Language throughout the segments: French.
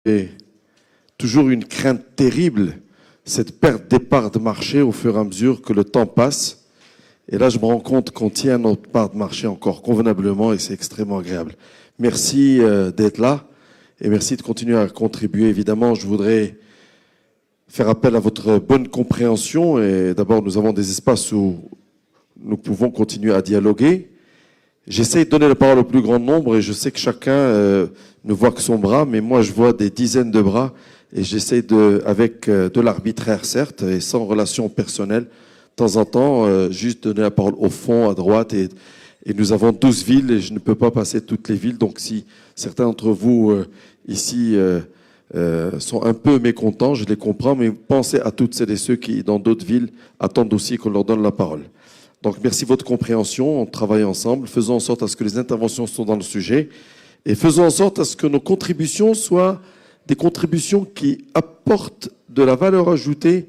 Et toujours une crainte terrible, cette perte des parts de marché au fur et à mesure que le temps passe. Et là, je me rends compte qu'on tient notre part de marché encore convenablement et c'est extrêmement agréable. Merci d'être là et merci de continuer à contribuer. Évidemment, je voudrais faire appel à votre bonne compréhension. Et d'abord, nous avons des espaces où nous pouvons continuer à dialoguer. J'essaie de donner la parole au plus grand nombre et je sais que chacun ne voit que son bras, mais moi je vois des dizaines de bras et j'essaie avec de l'arbitraire certes et sans relation personnelle, de temps en temps, juste donner la parole au fond, à droite et nous avons 12 villes et je ne peux pas passer toutes les villes. Donc si certains d'entre vous ici sont un peu mécontents, je les comprends, mais pensez à toutes celles et ceux qui, dans d'autres villes, attendent aussi qu'on leur donne la parole. Donc, merci de votre compréhension. On travaille ensemble. Faisons en sorte à ce que les interventions soient dans le sujet et faisons en sorte à ce que nos contributions soient des contributions qui apportent de la valeur ajoutée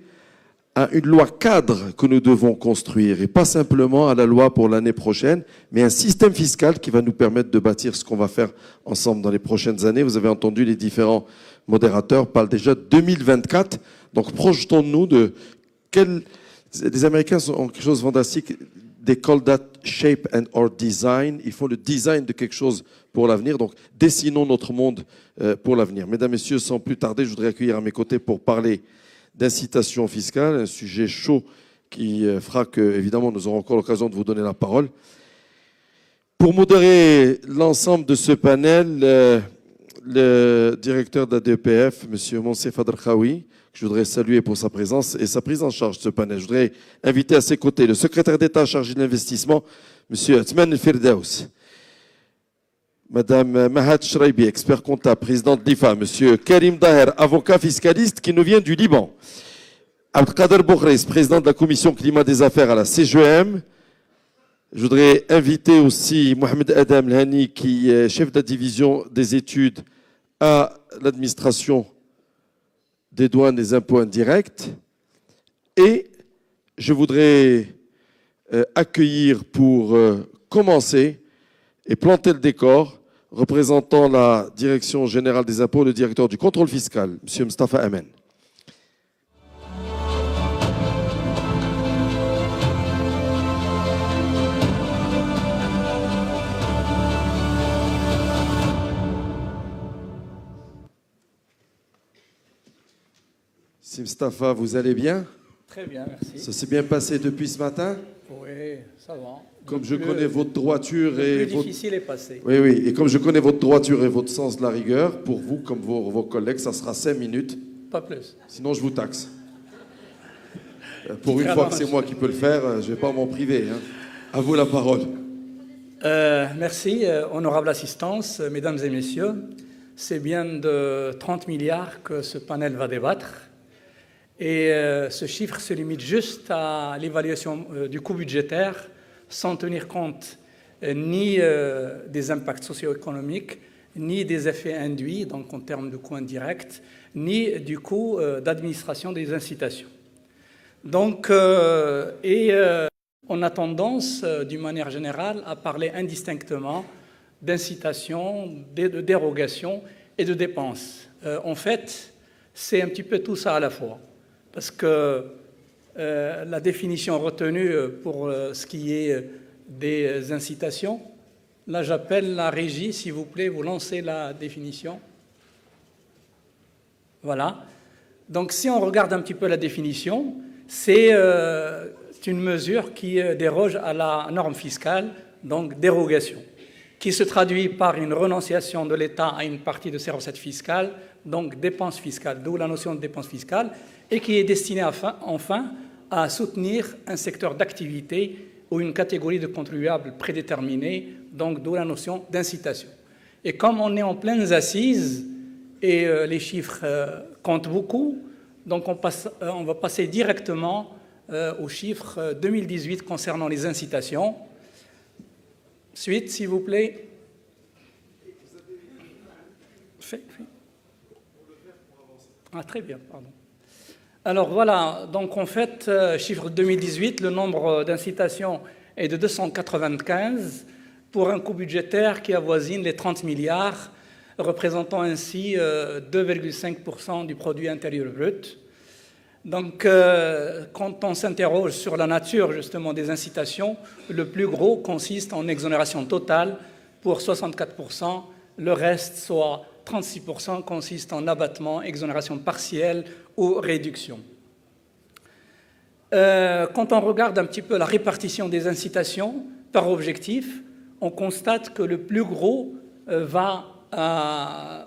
à une loi cadre que nous devons construire et pas simplement à la loi pour l'année prochaine, mais un système fiscal qui va nous permettre de bâtir ce qu'on va faire ensemble dans les prochaines années. Vous avez entendu les différents modérateurs parlent déjà de 2024. Donc, projetons-nous de quel... Les Américains ont quelque chose de fantastique. They call that shape and or design. Ils font le design de quelque chose pour l'avenir. Donc, dessinons notre monde pour l'avenir. Mesdames, Messieurs, sans plus tarder, je voudrais accueillir à mes côtés pour parler d'incitation fiscale, un sujet chaud qui fera que, évidemment, nous aurons encore l'occasion de vous donner la parole. Pour modérer l'ensemble de ce panel, le directeur de la DEPF, M. Monsef Adrachaoui, que je voudrais saluer pour sa présence et sa prise en charge de ce panel. Je voudrais inviter à ses côtés le secrétaire d'État chargé de l'investissement, M. Atman El-Firdaous, Mme Mahad Shraibi, expert comptable, président de l'IFA, M. Karim Daher, avocat fiscaliste qui nous vient du Liban, Abdelkader Boukreis, président de la commission climat des affaires à la CGM. Je voudrais inviter aussi Mohamed Adam Lhani, qui est chef de la division des études à l'administration des douanes et des impôts indirects. Et je voudrais accueillir pour commencer et planter le décor, représentant la Direction générale des impôts, le directeur du contrôle fiscal, M. Mustafa Amen. Mustafa, vous allez bien? Très bien, merci. Ça s'est bien passé depuis ce matin? Oui, ça va. Comme je connais votre droiture et le plus difficile est passé. Oui, oui. Et comme je connais votre droiture et votre sens de la rigueur, pour vous, comme vos collègues, ça sera 5 minutes. Pas plus. Sinon, je vous taxe. Pour une fois que c'est moi qui peux le faire, je ne vais pas m'en priver. Hein. À vous la parole. Merci, honorable assistance, mesdames et messieurs. C'est bien de 30 milliards que ce panel va débattre. Et ce chiffre se limite juste à l'évaluation du coût budgétaire, sans tenir compte ni des impacts socio-économiques, ni des effets induits, donc en termes de coûts indirects, ni du coût d'administration des incitations. Donc, on a tendance, d'une manière générale, à parler indistinctement d'incitation, de dérogation et de dépenses. En fait, c'est un petit peu tout ça à la fois. Parce que la définition retenue pour ce qui est des incitations, là j'appelle la régie, s'il vous plaît, vous lancez la définition. Voilà. Donc si on regarde un petit peu la définition, c'est une mesure qui déroge à la norme fiscale, donc dérogation, qui se traduit par une renonciation de l'État à une partie de ses recettes fiscales, donc dépenses fiscales, d'où la notion de dépenses fiscales, et qui est destiné enfin à soutenir un secteur d'activité ou une catégorie de contribuables prédéterminés, donc d'où la notion d'incitation. Et comme on est en pleines assises et les chiffres comptent beaucoup, donc on va passer directement aux chiffres 2018 concernant les incitations. Suite, s'il vous plaît. Ah, très bien, pardon. Alors voilà, donc en fait, chiffre 2018, le nombre d'incitations est de 295 pour un coût budgétaire qui avoisine les 30 milliards, représentant ainsi 2,5% du produit intérieur brut. Donc, quand on s'interroge sur la nature justement des incitations, le plus gros consiste en exonération totale pour 64%, le reste, soit 36%, consiste en abattement, exonération partielle ou réduction. Quand on regarde un petit peu la répartition des incitations par objectif, on constate que le plus gros va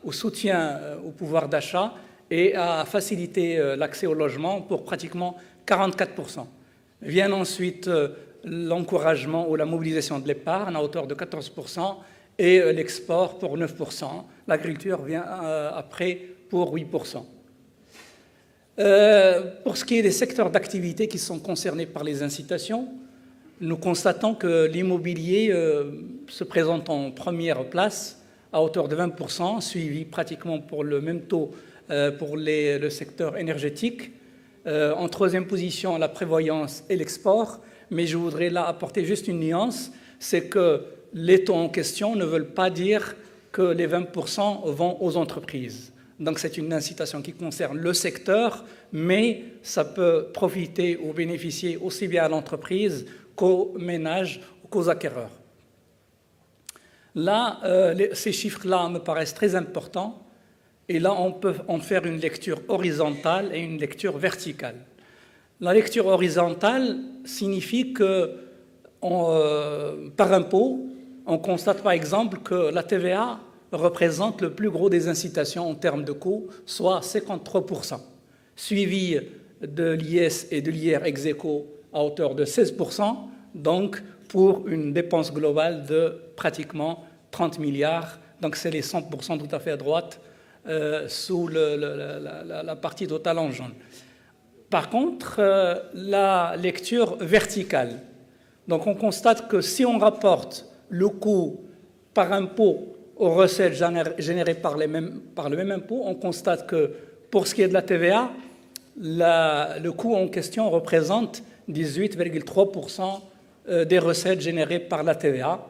au soutien au pouvoir d'achat et à faciliter l'accès au logement pour pratiquement 44%. Viennent ensuite l'encouragement ou la mobilisation de l'épargne à hauteur de 14% et l'export pour 9%. L'agriculture vient après pour 8%. Pour ce qui est des secteurs d'activité qui sont concernés par les incitations, nous constatons que l'immobilier se présente en première place à hauteur de 20%, suivi pratiquement pour le même taux pour le secteur énergétique. En troisième position, la prévoyance et l'export, mais je voudrais là apporter juste une nuance, c'est que les taux en question ne veulent pas dire que les 20% vont aux entreprises. Donc c'est une incitation qui concerne le secteur, mais ça peut profiter ou bénéficier aussi bien à l'entreprise qu'aux ménages ou qu'aux acquéreurs. Là, ces chiffres-là me paraissent très importants, et là on peut en faire une lecture horizontale et une lecture verticale. La lecture horizontale signifie que par impôt, on constate par exemple que la TVA représente le plus gros des incitations en termes de coûts, soit 53%, suivi de l'IS et de l'IR ex aequo à hauteur de 16%, donc pour une dépense globale de pratiquement 30 milliards, donc c'est les 100% tout à fait à droite, sous la partie totale en jaune. Par contre, la lecture verticale, donc on constate que si on rapporte le coût par impôt aux recettes générées par le même impôt, on constate que pour ce qui est de la TVA, le coût en question représente 18,3% des recettes générées par la TVA.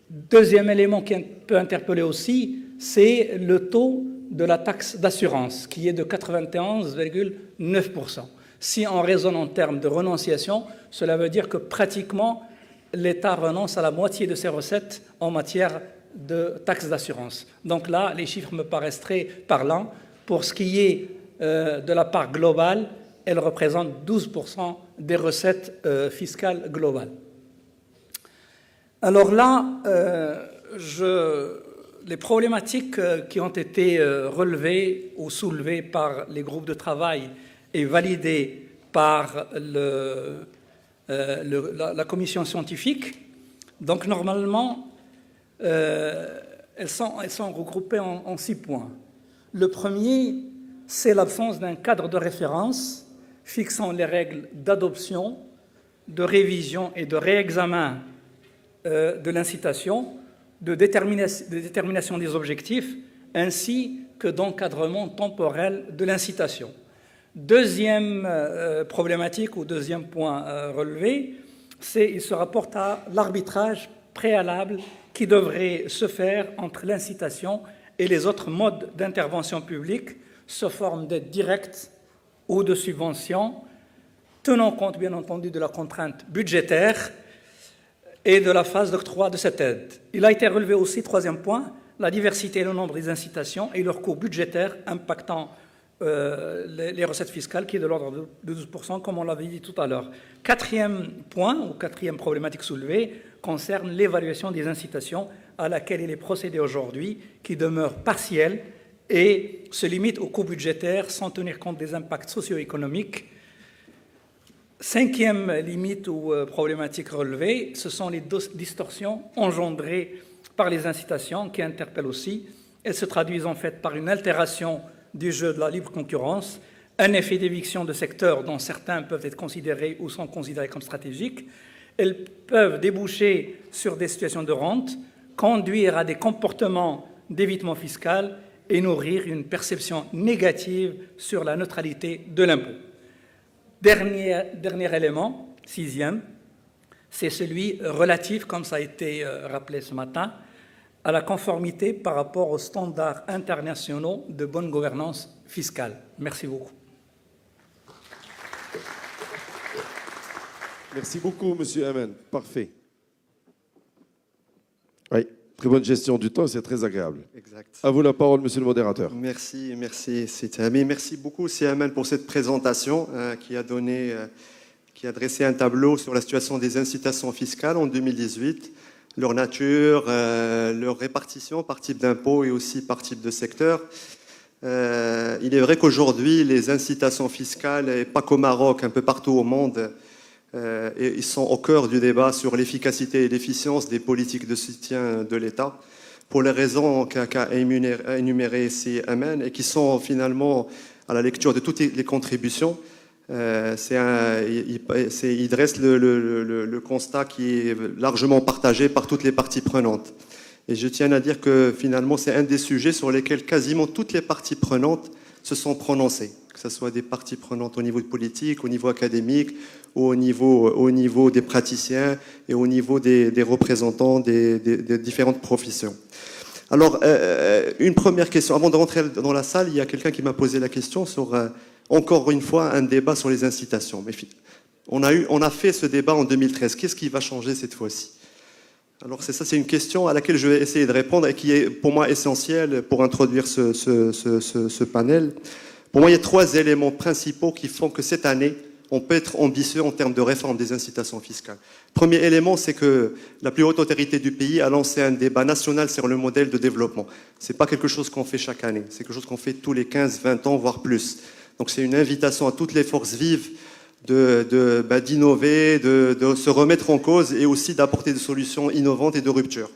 Deuxième élément qui peut interpeller aussi, c'est le taux de la taxe d'assurance, qui est de 91,9%. Si on raisonne en termes de renonciation, cela veut dire que pratiquement l'État renonce à la moitié de ses recettes en matière de taxes d'assurance. Donc là, les chiffres me paraissent très parlants. Pour ce qui est de la part globale, elle représente 12% des recettes fiscales globales. Alors là, les problématiques qui ont été relevées ou soulevées par les groupes de travail et validées par la commission scientifique, donc normalement, elles sont regroupées en 6 points. Le premier, c'est l'absence d'un cadre de référence fixant les règles d'adoption, de révision et de réexamen de l'incitation, de détermination des objectifs, ainsi que d'encadrement temporel de l'incitation. Deuxième problématique ou deuxième point relevé, il se rapporte à l'arbitrage préalable qui devrait se faire entre l'incitation et les autres modes d'intervention publique sous forme d'aide directe ou de subvention, tenant compte bien entendu de la contrainte budgétaire et de la phase d'octroi de cette aide. Il a été relevé aussi, troisième point, la diversité et le nombre des incitations et leur coût budgétaire impactant les recettes fiscales qui est de l'ordre de 12%, comme on l'avait dit tout à l'heure. Quatrième point, ou quatrième problématique soulevée, concerne l'évaluation des incitations à laquelle il est procédé aujourd'hui, qui demeure partielle et se limite au coût budgétaire sans tenir compte des impacts socio-économiques. Cinquième limite ou problématique relevée, ce sont les distorsions engendrées par les incitations qui interpellent aussi. Elles se traduisent en fait par une altération du jeu de la libre concurrence, un effet d'éviction de secteurs dont certains peuvent être considérés ou sont considérés comme stratégiques. Elles peuvent déboucher sur des situations de rente, conduire à des comportements d'évitement fiscal et nourrir une perception négative sur la neutralité de l'impôt. Dernier élément, sixième, c'est celui relatif, comme ça a été rappelé ce matin, à la conformité par rapport aux standards internationaux de bonne gouvernance fiscale. Merci beaucoup. Merci beaucoup, Monsieur Amen. Parfait. Oui, très bonne gestion du temps, c'est très agréable. Exact. À vous la parole, Monsieur le modérateur. Merci, Sidi Amin. Merci beaucoup, Sidi Amin, pour cette présentation qui a dressé un tableau sur la situation des incitations fiscales en 2018, leur nature, leur répartition par type d'impôt et aussi par type de secteur. Il est vrai qu'aujourd'hui, les incitations fiscales, et pas qu'au Maroc, un peu partout au monde, et ils sont au cœur du débat sur l'efficacité et l'efficience des politiques de soutien de l'État, pour les raisons qu'a énumérées ici Amen, et qui sont finalement, à la lecture de toutes les contributions, il dresse le constat qui est largement partagé par toutes les parties prenantes. Et je tiens à dire que finalement, c'est un des sujets sur lesquels quasiment toutes les parties prenantes se sont prononcées, que ce soit des parties prenantes au niveau politique, au niveau académique, ou au niveau des praticiens et au niveau des représentants des différentes professions. Alors, une première question. Avant de rentrer dans la salle, il y a quelqu'un qui m'a posé la question sur, encore une fois, un débat sur les incitations. Mais on a fait ce débat en 2013. Qu'est-ce qui va changer cette fois-ci ? Alors c'est une question à laquelle je vais essayer de répondre et qui est pour moi essentielle pour introduire ce panel. Pour moi, il y a 3 éléments principaux qui font que cette année, on peut être ambitieux en termes de réforme des incitations fiscales. Premier élément, c'est que la plus haute autorité du pays a lancé un débat national sur le modèle de développement. Ce n'est pas quelque chose qu'on fait chaque année, c'est quelque chose qu'on fait tous les 15, 20 ans, voire plus. Donc c'est une invitation à toutes les forces vives d'innover, de se remettre en cause et aussi d'apporter des solutions innovantes et de rupture.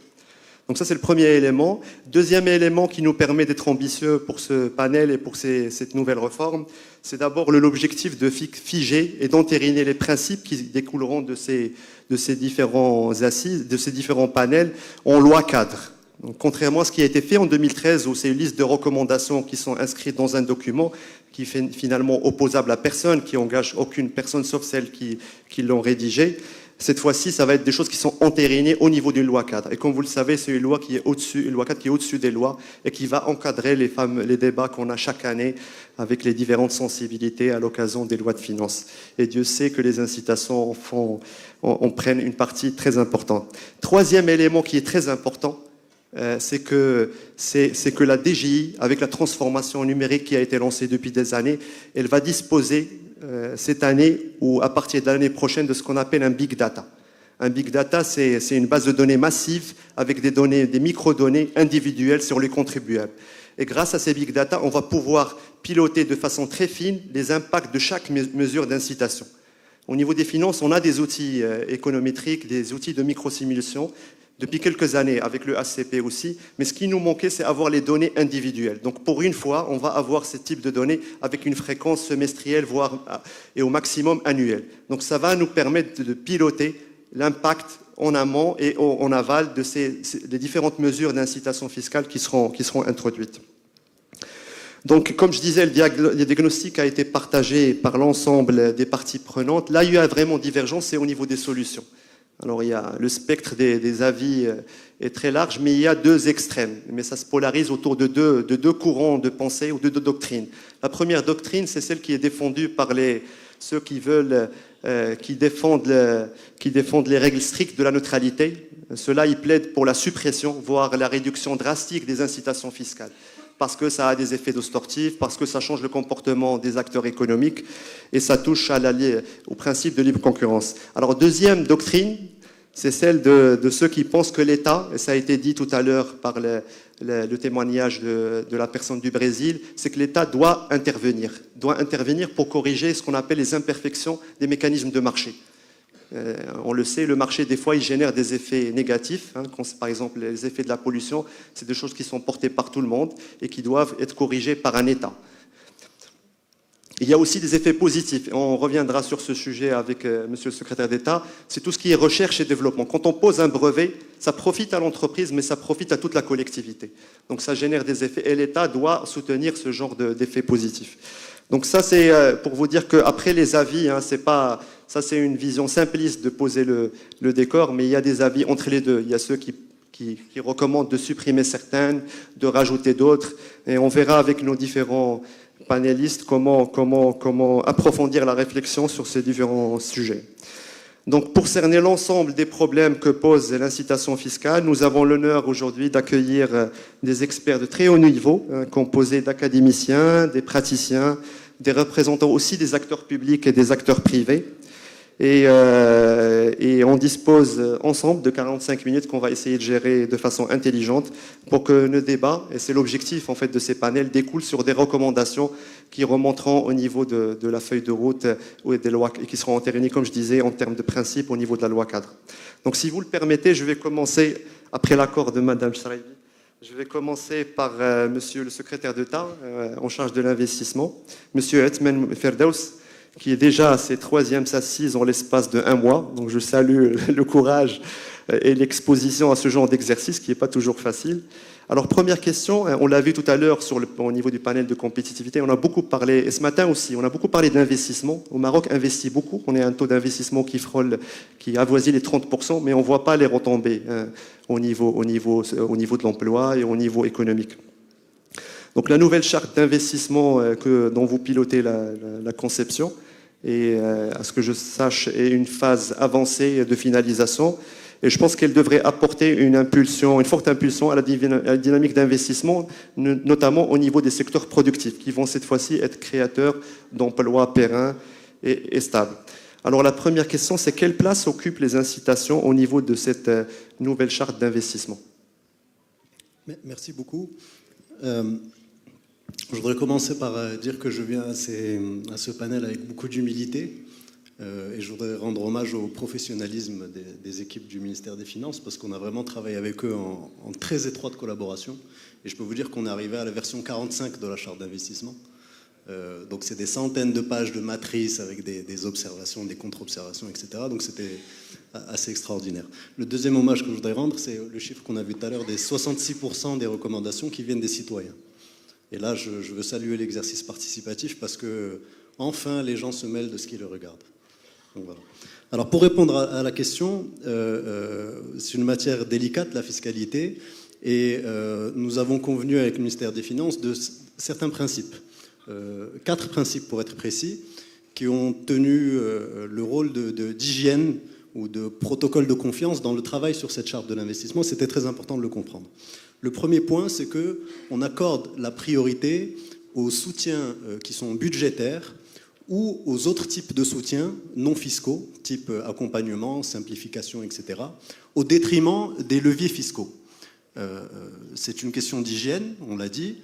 Donc ça, c'est le premier élément. Deuxième élément qui nous permet d'être ambitieux pour ce panel et pour cette nouvelle réforme, c'est d'abord l'objectif de figer et d'entériner les principes qui découleront de ces différents assises, de ces différents panels en loi cadre. Donc, contrairement à ce qui a été fait en 2013, où c'est une liste de recommandations qui sont inscrites dans un document qui est finalement opposable à personne, qui engage aucune personne sauf celles qui l'ont rédigé, cette fois-ci, ça va être des choses qui sont entérinées au niveau d'une loi cadre. Et comme vous le savez, c'est une loi cadre qui est au-dessus des lois et qui va encadrer les débats qu'on a chaque année avec les différentes sensibilités à l'occasion des lois de finances. Et Dieu sait que les incitations en prennent une partie très importante. Troisième élément qui est très important, c'est que la DGI, avec la transformation numérique qui a été lancée depuis des années, elle va disposer cette année ou à partir de l'année prochaine de ce qu'on appelle un big data. Un big data, c'est une base de données massive avec des microdonnées individuelles sur les contribuables. Et grâce à ces big data, on va pouvoir piloter de façon très fine les impacts de chaque mesure d'incitation. Au niveau des finances, on a des outils économétriques, des outils de microsimulation depuis quelques années, avec le HCP aussi, mais ce qui nous manquait, c'est avoir les données individuelles. Donc pour une fois, on va avoir ce type de données avec une fréquence semestrielle, voire et au maximum annuelle. Donc ça va nous permettre de piloter l'impact en amont et en aval des différentes mesures d'incitation fiscale qui seront introduites. Donc, comme je disais, le diagnostic a été partagé par l'ensemble des parties prenantes. Là, il y a vraiment divergence, c'est au niveau des solutions. Alors, le spectre des avis est très large, mais il y a 2 extrêmes. Mais ça se polarise autour de deux courants de pensée ou de 2 doctrines. La première doctrine, c'est celle qui est défendue par ceux qui défendent les règles strictes de la neutralité. Ceux-là, ils plaident pour la suppression, voire la réduction drastique des incitations fiscales. Parce que ça a des effets distortifs, parce que ça change le comportement des acteurs économiques et ça touche au principe de libre concurrence. Alors, deuxième doctrine, c'est celle de ceux qui pensent que l'État, et ça a été dit tout à l'heure par le témoignage de la personne du Brésil, c'est que l'État doit intervenir pour corriger ce qu'on appelle les imperfections des mécanismes de marché. On le sait, le marché, des fois, il génère des effets négatifs. Par exemple, les effets de la pollution, c'est des choses qui sont portées par tout le monde et qui doivent être corrigées par un État. Il y a aussi des effets positifs. On reviendra sur ce sujet avec Monsieur le secrétaire d'État. C'est tout ce qui est recherche et développement. Quand on pose un brevet, ça profite à l'entreprise, mais ça profite à toute la collectivité. Donc ça génère des effets et l'État doit soutenir ce genre d'effets positifs. Donc ça, c'est pour vous dire qu'après les avis, ça c'est une vision simpliste de poser le décor, mais il y a des avis entre les deux. Il y a ceux qui qui recommandent de supprimer certaines, de rajouter d'autres. Et on verra avec nos différents panélistes comment approfondir la réflexion sur ces différents sujets. Donc, pour cerner l'ensemble des problèmes que pose l'incitation fiscale, nous avons l'honneur aujourd'hui d'accueillir des experts de très haut niveau, composés d'académiciens, des praticiens, des représentants aussi des acteurs publics et des acteurs privés. Et on dispose ensemble de 45 minutes qu'on va essayer de gérer de façon intelligente pour que nos débats, et c'est l'objectif en fait de ces panels, découlent sur des recommandations qui remonteront au niveau de la feuille de route et des lois, et qui seront entérinées, comme je disais, en termes de principe au niveau de la loi cadre. Donc si vous le permettez, je vais commencer, après l'accord de Madame Shraibi, je vais commencer par Monsieur le secrétaire d'État en charge de l'investissement, Monsieur Othman Ferdows, qui est déjà à ses 3e assises en l'espace de 1 mois. Donc je salue le courage et l'exposition à ce genre d'exercice qui n'est pas toujours facile. Alors première question, on l'a vu tout à l'heure au niveau du panel de compétitivité, on a beaucoup parlé, et ce matin aussi, on a beaucoup parlé d'investissement. Au Maroc, investit beaucoup, on est à un taux d'investissement qui avoisine les 30%, mais on ne voit pas les retombées au niveau de l'emploi et au niveau économique. Donc la nouvelle charte d'investissement dont vous pilotez la conception, et à ce que je sache, est une phase avancée de finalisation. Et je pense qu'elle devrait apporter une forte impulsion à la dynamique d'investissement, notamment au niveau des secteurs productifs, qui vont cette fois-ci être créateurs d'emplois pérennes et stables. Alors la première question, c'est quelle place occupent les incitations au niveau de cette nouvelle charte d'investissement? Merci beaucoup. Je voudrais commencer par dire que je viens à ce panel avec beaucoup d'humilité et je voudrais rendre hommage au professionnalisme des équipes du ministère des Finances parce qu'on a vraiment travaillé avec eux en très étroite collaboration et je peux vous dire qu'on est arrivé à la version 45 de la charte d'investissement. Donc c'est des centaines de pages de matrices avec des observations, des contre-observations, etc. Donc c'était assez extraordinaire. Le deuxième hommage que je voudrais rendre, c'est le chiffre qu'on a vu tout à l'heure des 66% des recommandations qui viennent des citoyens. Et là, je veux saluer l'exercice participatif parce que, enfin, les gens se mêlent de ce qui les regarde. Donc, voilà. Alors, pour répondre à la question, c'est une matière délicate, la fiscalité, et nous avons convenu avec le ministère des Finances de certains principes. 4 principes, pour être précis, qui ont tenu le rôle d'hygiène ou de protocole de confiance dans le travail sur cette charte de l'investissement. C'était très important de le comprendre. Le premier point, c'est qu'on accorde la priorité aux soutiens qui sont budgétaires ou aux autres types de soutiens non fiscaux, type accompagnement, simplification, etc., au détriment des leviers fiscaux. C'est une question d'hygiène, on l'a dit.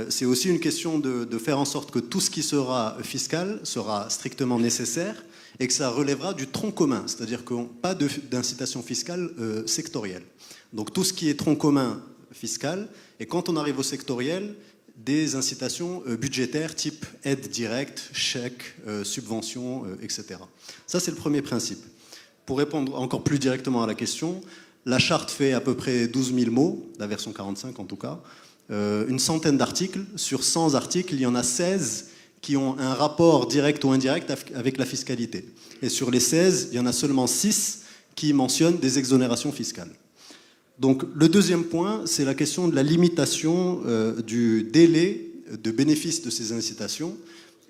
C'est aussi une question de faire en sorte que tout ce qui sera fiscal sera strictement nécessaire et que ça relèvera du tronc commun, c'est-à-dire pas d'incitation fiscale sectorielle. Donc tout ce qui est tronc commun fiscal, et quand on arrive au sectoriel, des incitations budgétaires type aide directe, chèque, subvention, etc. Ça, c'est le premier principe. Pour répondre encore plus directement à la question, la charte fait à peu près 12 000 mots, la version 45 en tout cas, une centaine d'articles. Sur 100 articles, il y en a 16 qui ont un rapport direct ou indirect avec la fiscalité. Et sur les 16, il y en a seulement 6 qui mentionnent des exonérations fiscales. Donc le deuxième point, c'est la question de la limitation du délai de bénéfice de ces incitations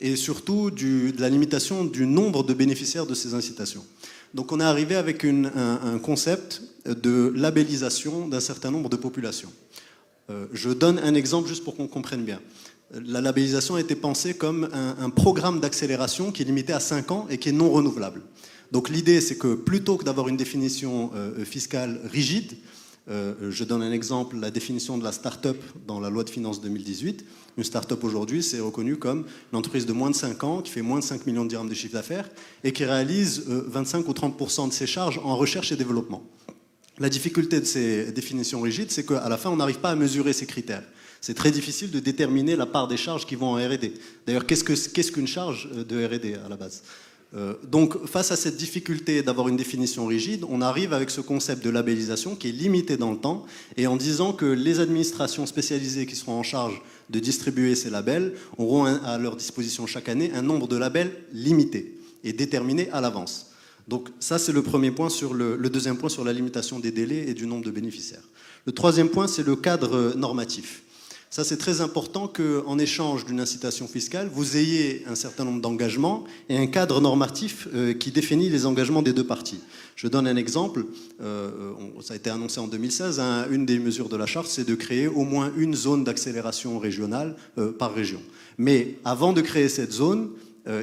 et surtout de la limitation du nombre de bénéficiaires de ces incitations. Donc on est arrivé avec un concept de labellisation d'un certain nombre de populations. Je donne un exemple juste pour qu'on comprenne bien. La labellisation a été pensée comme un programme d'accélération qui est limité à 5 ans et qui est non renouvelable. Donc l'idée, c'est que plutôt que d'avoir une définition fiscale rigide, je donne un exemple, la définition de la start-up dans la loi de finances 2018. Une start-up aujourd'hui, c'est reconnu comme une entreprise de moins de 5 ans, qui fait moins de 5 millions de dirhams de chiffre d'affaires et qui réalise 25 ou 30% de ses charges en recherche et développement. La difficulté de ces définitions rigides, c'est qu'à la fin, on n'arrive pas à mesurer ces critères. C'est très difficile de déterminer la part des charges qui vont en R&D. D'ailleurs, qu'est-ce qu'une charge de R&D à la base ? Donc, face à cette difficulté d'avoir une définition rigide, on arrive avec ce concept de labellisation qui est limité dans le temps et en disant que les administrations spécialisées qui seront en charge de distribuer ces labels auront à leur disposition chaque année un nombre de labels limité et déterminé à l'avance. Donc ça, c'est le premier point, le deuxième point sur la limitation des délais et du nombre de bénéficiaires. Le troisième point, c'est le cadre normatif. Ça, c'est très important qu'en échange d'une incitation fiscale, vous ayez un certain nombre d'engagements et un cadre normatif qui définit les engagements des deux parties. Je donne un exemple. Ça a été annoncé en 2016. Une des mesures de la charte, c'est de créer au moins une zone d'accélération régionale par région. Mais avant de créer cette zone,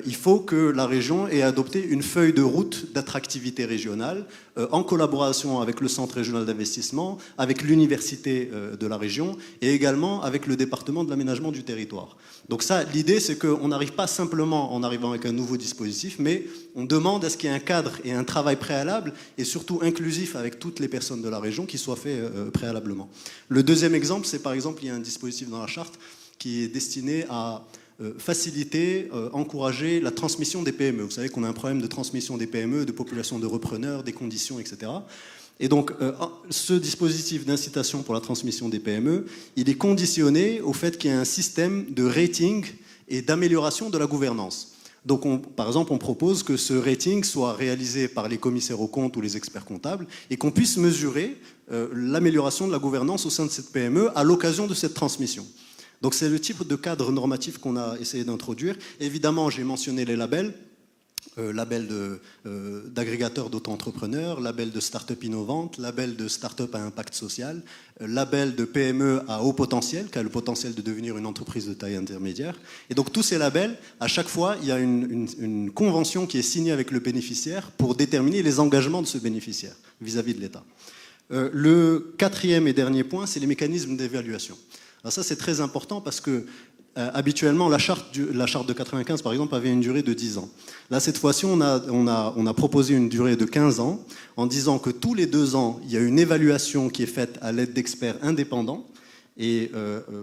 il faut que la région ait adopté une feuille de route d'attractivité régionale en collaboration avec le centre régional d'investissement, avec l'université de la région et également avec le département de l'aménagement du territoire. Donc ça, l'idée, c'est qu'on n'arrive pas simplement en arrivant avec un nouveau dispositif, mais on demande à ce qu'il y ait un cadre et un travail préalable et surtout inclusif avec toutes les personnes de la région qui soit fait préalablement. Le deuxième exemple, c'est par exemple, il y a un dispositif dans la charte qui est destiné à faciliter, encourager la transmission des PME. Vous savez qu'on a un problème de transmission des PME, de population de repreneurs, des conditions, etc. Et donc, ce dispositif d'incitation pour la transmission des PME, il est conditionné au fait qu'il y ait un système de rating et d'amélioration de la gouvernance. Donc, par exemple, on propose que ce rating soit réalisé par les commissaires aux comptes ou les experts comptables et qu'on puisse mesurer l'amélioration de la gouvernance au sein de cette PME à l'occasion de cette transmission. Donc c'est le type de cadre normatif qu'on a essayé d'introduire. Évidemment, j'ai mentionné les labels, label d'agrégateur d'auto-entrepreneurs, label de start-up innovante, label de start-up à impact social, label de PME à haut potentiel, qui a le potentiel de devenir une entreprise de taille intermédiaire. Et donc tous ces labels, à chaque fois, il y a une convention qui est signée avec le bénéficiaire pour déterminer les engagements de ce bénéficiaire vis-à-vis de l'État. Le quatrième et dernier point, c'est les mécanismes d'évaluation. Alors ça, c'est très important parce que habituellement, la charte de 95, par exemple, avait une durée de 10 ans. Là, cette fois-ci, on a proposé une durée de 15 ans en disant que tous les 2 ans, il y a une évaluation qui est faite à l'aide d'experts indépendants. Et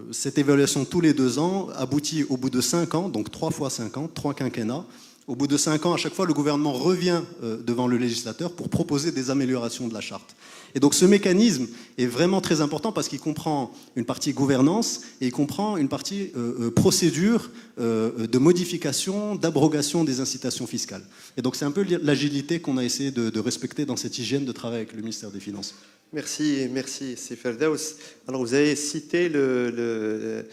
cette évaluation tous les 2 ans aboutit au bout de 5 ans, donc 3 fois 5 ans, 3 quinquennats. Au bout de 5 ans, à chaque fois, le gouvernement revient devant le législateur pour proposer des améliorations de la charte. Et donc ce mécanisme est vraiment très important parce qu'il comprend une partie gouvernance et il comprend une partie procédure de modification, d'abrogation des incitations fiscales. Et donc c'est un peu l'agilité qu'on a essayé de respecter dans cette hygiène de travail avec le ministère des Finances. Merci, c'est Ferdows. Alors vous avez cité le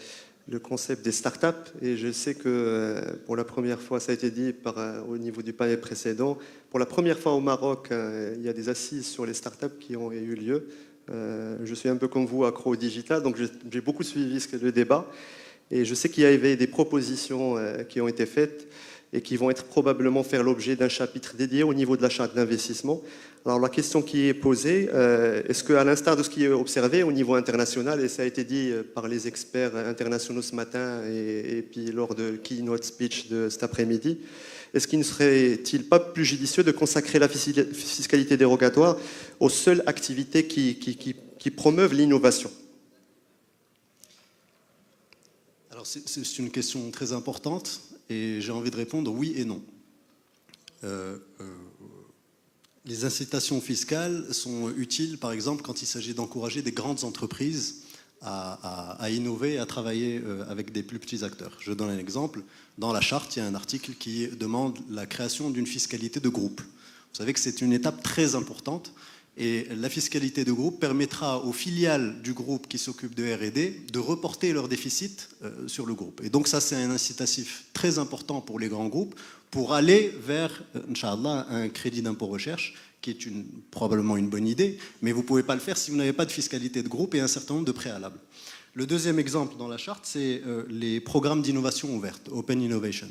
concept des startups et je sais que pour la première fois, ça a été dit au niveau du panel précédent, pour la première fois au Maroc, il y a des assises sur les startups qui ont eu lieu. Je suis un peu comme vous, accro au digital, donc j'ai beaucoup suivi le débat et je sais qu'il y avait des propositions qui ont été faites et qui vont être probablement faire l'objet d'un chapitre dédié au niveau de la charte d'investissement. Alors la question qui est posée, est-ce qu'à l'instar de ce qui est observé au niveau international, et ça a été dit par les experts internationaux ce matin et puis lors de keynote speech de cet après-midi, est-ce qu'il ne serait-il pas plus judicieux de consacrer la fiscalité dérogatoire aux seules activités qui promeuvent l'innovation ? Alors c'est une question très importante et j'ai envie de répondre oui et non. Les incitations fiscales sont utiles, par exemple, quand il s'agit d'encourager des grandes entreprises à innover et à travailler avec des plus petits acteurs. Je donne un exemple. Dans la charte, il y a un article qui demande la création d'une fiscalité de groupe. Vous savez que c'est une étape très importante et la fiscalité de groupe permettra aux filiales du groupe qui s'occupent de R&D de reporter leurs déficits sur le groupe. Et donc ça, c'est un incitatif très important pour les grands groupes pour aller vers, Inch'Allah, un crédit d'impôt recherche qui est probablement une bonne idée, mais vous ne pouvez pas le faire si vous n'avez pas de fiscalité de groupe et un certain nombre de préalables. Le deuxième exemple dans la charte, c'est les programmes d'innovation ouverte, Open Innovation.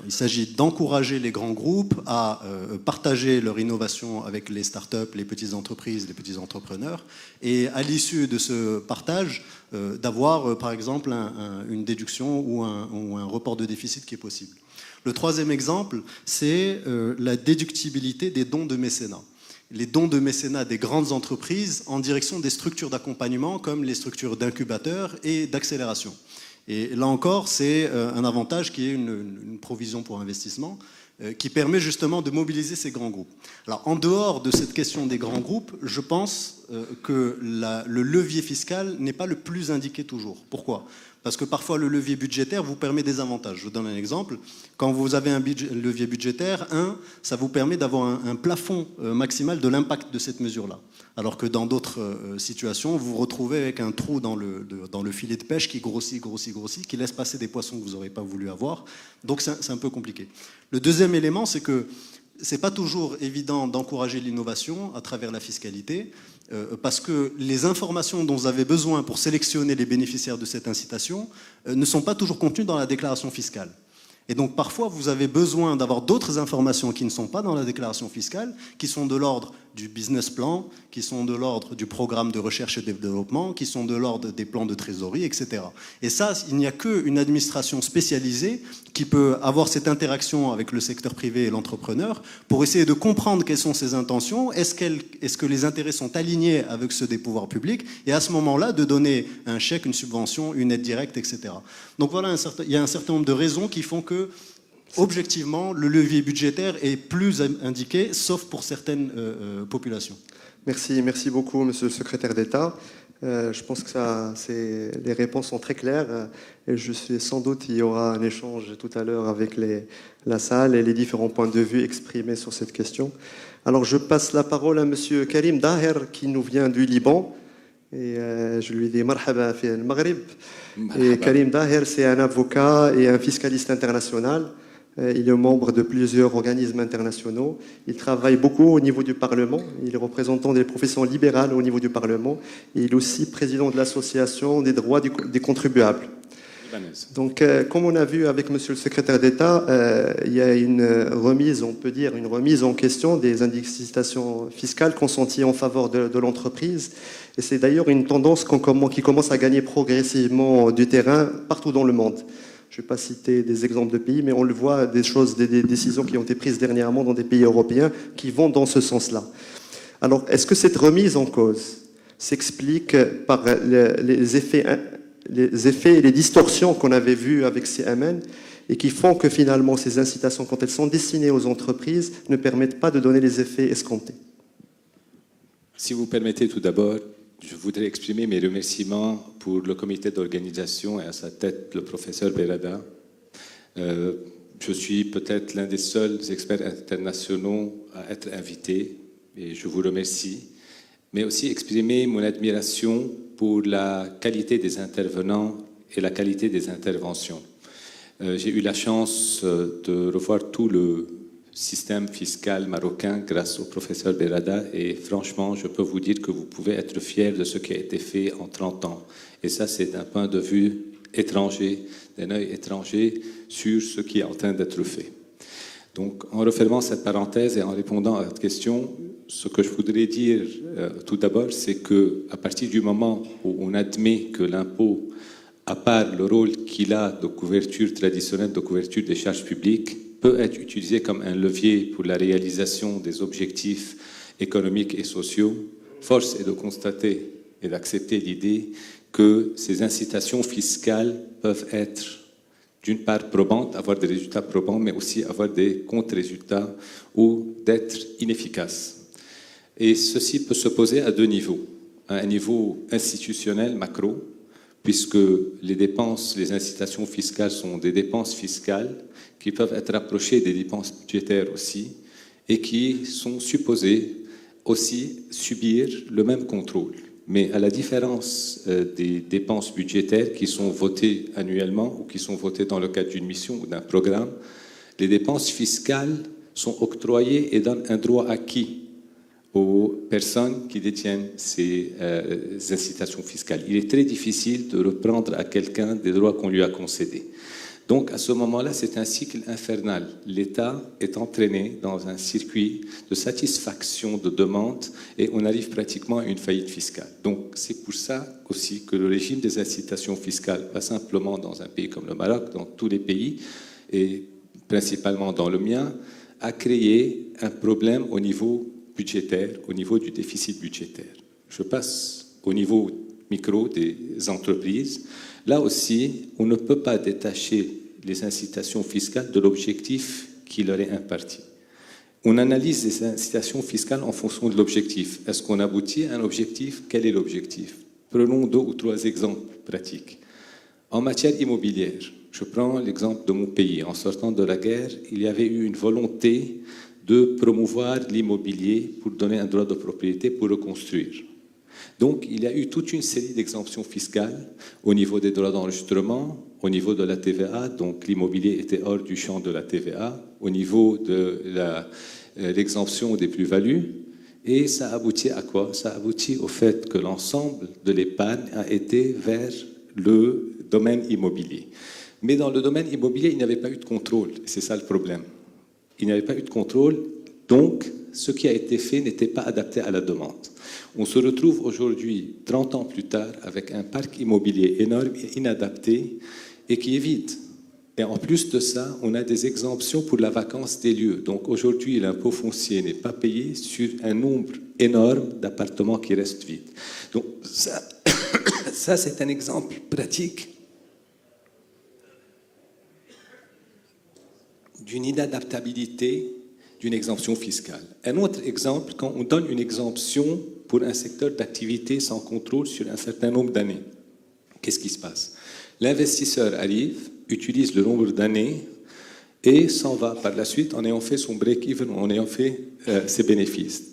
Il s'agit d'encourager les grands groupes à partager leur innovation avec les startups, les petites entreprises, les petits entrepreneurs, et à l'issue de ce partage, d'avoir par exemple une déduction ou un report de déficit qui est possible. Le troisième exemple, c'est la déductibilité des dons de mécénat. Les dons de mécénat des grandes entreprises en direction des structures d'accompagnement comme les structures d'incubateurs et d'accélération. Et là encore, c'est un avantage qui est une provision pour investissement qui permet justement de mobiliser ces grands groupes. Alors, en dehors de cette question des grands groupes, je pense que le levier fiscal n'est pas le plus indiqué toujours. Pourquoi ? Parce que parfois, le levier budgétaire vous permet des avantages. Je vous donne un exemple. Quand vous avez un levier budgétaire, ça vous permet d'avoir un plafond maximal de l'impact de cette mesure-là. Alors que dans d'autres situations, vous vous retrouvez avec un trou dans le filet de pêche qui grossit, qui laisse passer des poissons que vous n'aurez pas voulu avoir. Donc c'est un peu compliqué. Le deuxième élément, c'est que ce n'est pas toujours évident d'encourager l'innovation à travers la fiscalité, parce que les informations dont vous avez besoin pour sélectionner les bénéficiaires de cette incitation ne sont pas toujours contenues dans la déclaration fiscale. Et donc parfois, vous avez besoin d'avoir d'autres informations qui ne sont pas dans la déclaration fiscale, qui sont de l'ordre du business plan, qui sont de l'ordre du programme de recherche et développement, qui sont de l'ordre des plans de trésorerie, etc. Et ça, il n'y a qu'une administration spécialisée qui peut avoir cette interaction avec le secteur privé et l'entrepreneur pour essayer de comprendre quelles sont ses intentions, est-ce que les intérêts sont alignés avec ceux des pouvoirs publics, et à ce moment-là, de donner un chèque, une subvention, une aide directe, etc. Donc voilà, il y a un certain nombre de raisons qui font que objectivement, le levier budgétaire est plus indiqué, sauf pour certaines populations. Merci beaucoup, Monsieur le Secrétaire d'État. Je pense que les réponses sont très claires. Et sans doute, il y aura un échange tout à l'heure avec la salle et les différents points de vue exprimés sur cette question. Alors, je passe la parole à Monsieur Karim Daher, qui nous vient du Liban. Et je lui dis marhaba fi al-Maghrib. Et Karim Daher, c'est un avocat et un fiscaliste international. Il est membre de plusieurs organismes internationaux. Il travaille beaucoup au niveau du Parlement. Il est représentant des professions libérales au niveau du Parlement. Et il est aussi président de l'Association des droits des contribuables. Donc, comme on a vu avec Monsieur le Secrétaire d'État, il y a une remise, on peut dire, une remise en question des incitations fiscales consenties en faveur de l'entreprise. Et c'est d'ailleurs une tendance qui commence à gagner progressivement du terrain partout dans le monde. Je ne vais pas citer des exemples de pays, mais on le voit, des décisions qui ont été prises dernièrement dans des pays européens qui vont dans ce sens-là. Alors, est-ce que cette remise en cause s'explique par les effets et les distorsions qu'on avait vues avec CMN et qui font que finalement ces incitations, quand elles sont destinées aux entreprises, ne permettent pas de donner les effets escomptés? Si vous permettez, tout d'abord, je voudrais exprimer mes remerciements pour le comité d'organisation et à sa tête le professeur Berada. Je suis peut-être l'un des seuls experts internationaux à être invité et je vous remercie, mais aussi exprimer mon admiration pour la qualité des intervenants et la qualité des interventions. J'ai eu la chance de revoir tout le système fiscal marocain grâce au professeur Berada et franchement, je peux vous dire que vous pouvez être fiers de ce qui a été fait en 30 ans. Et ça, c'est d'un point de vue étranger, d'un œil étranger sur ce qui est en train d'être fait. Donc, en refermant cette parenthèse et en répondant à votre question, ce que je voudrais dire tout d'abord, c'est qu'à partir du moment où on admet que l'impôt, à part le rôle qu'il a de couverture traditionnelle, de couverture des charges publiques, peut être utilisé comme un levier pour la réalisation des objectifs économiques et sociaux, force est de constater et d'accepter l'idée que ces incitations fiscales peuvent être, d'une part, probantes, avoir des résultats probants, mais aussi avoir des contre-résultats ou d'être inefficaces. Et ceci peut se poser à deux niveaux. À un niveau institutionnel, macro, puisque les dépenses, les incitations fiscales sont des dépenses fiscales qui peuvent être rapprochées des dépenses budgétaires aussi, et qui sont supposées aussi subir le même contrôle. Mais à la différence des dépenses budgétaires qui sont votées annuellement ou qui sont votées dans le cadre d'une mission ou d'un programme, les dépenses fiscales sont octroyées et donnent un droit acquis aux personnes qui détiennent ces incitations fiscales. Il est très difficile de reprendre à quelqu'un des droits qu'on lui a concédés. Donc, à ce moment-là, c'est un cycle infernal. L'État est entraîné dans un circuit de satisfaction de demandes et on arrive pratiquement à une faillite fiscale. Donc, c'est pour ça aussi que le régime des incitations fiscales, pas simplement dans un pays comme le Maroc, dans tous les pays, et principalement dans le mien, a créé un problème au niveau budgétaire, au niveau du déficit budgétaire. Je passe au niveau micro des entreprises. Là aussi, on ne peut pas détacher les incitations fiscales de l'objectif qui leur est imparti. On analyse les incitations fiscales en fonction de l'objectif. Est-ce qu'on aboutit à un objectif? Quel est l'objectif? Prenons 2 ou 3 exemples pratiques. En matière immobilière, je prends l'exemple de mon pays. En sortant de la guerre, il y avait eu une volonté de promouvoir l'immobilier pour donner un droit de propriété pour reconstruire. Donc, il y a eu toute une série d'exemptions fiscales au niveau des droits d'enregistrement, au niveau de la TVA, donc l'immobilier était hors du champ de la TVA, au niveau de l'exemption des plus-values, et ça aboutit à quoi? Ça aboutit au fait que l'ensemble de l'épargne a été vers le domaine immobilier. Mais dans le domaine immobilier, il n'y avait pas eu de contrôle, c'est ça le problème. Il n'y avait pas eu de contrôle, donc ce qui a été fait n'était pas adapté à la demande. On se retrouve aujourd'hui, 30 ans plus tard, avec un parc immobilier énorme et inadapté et qui est vide. Et en plus de ça, on a des exemptions pour la vacance des lieux. Donc aujourd'hui, l'impôt foncier n'est pas payé sur un nombre énorme d'appartements qui restent vides. Donc ça, ça c'est un exemple pratique d'une inadaptabilité d'une exemption fiscale. Un autre exemple, quand on donne une exemption pour un secteur d'activité sans contrôle sur un certain nombre d'années, qu'est-ce qui se passe? L'investisseur arrive, utilise le nombre d'années et s'en va par la suite en ayant fait son break-even, en ayant fait ses bénéfices.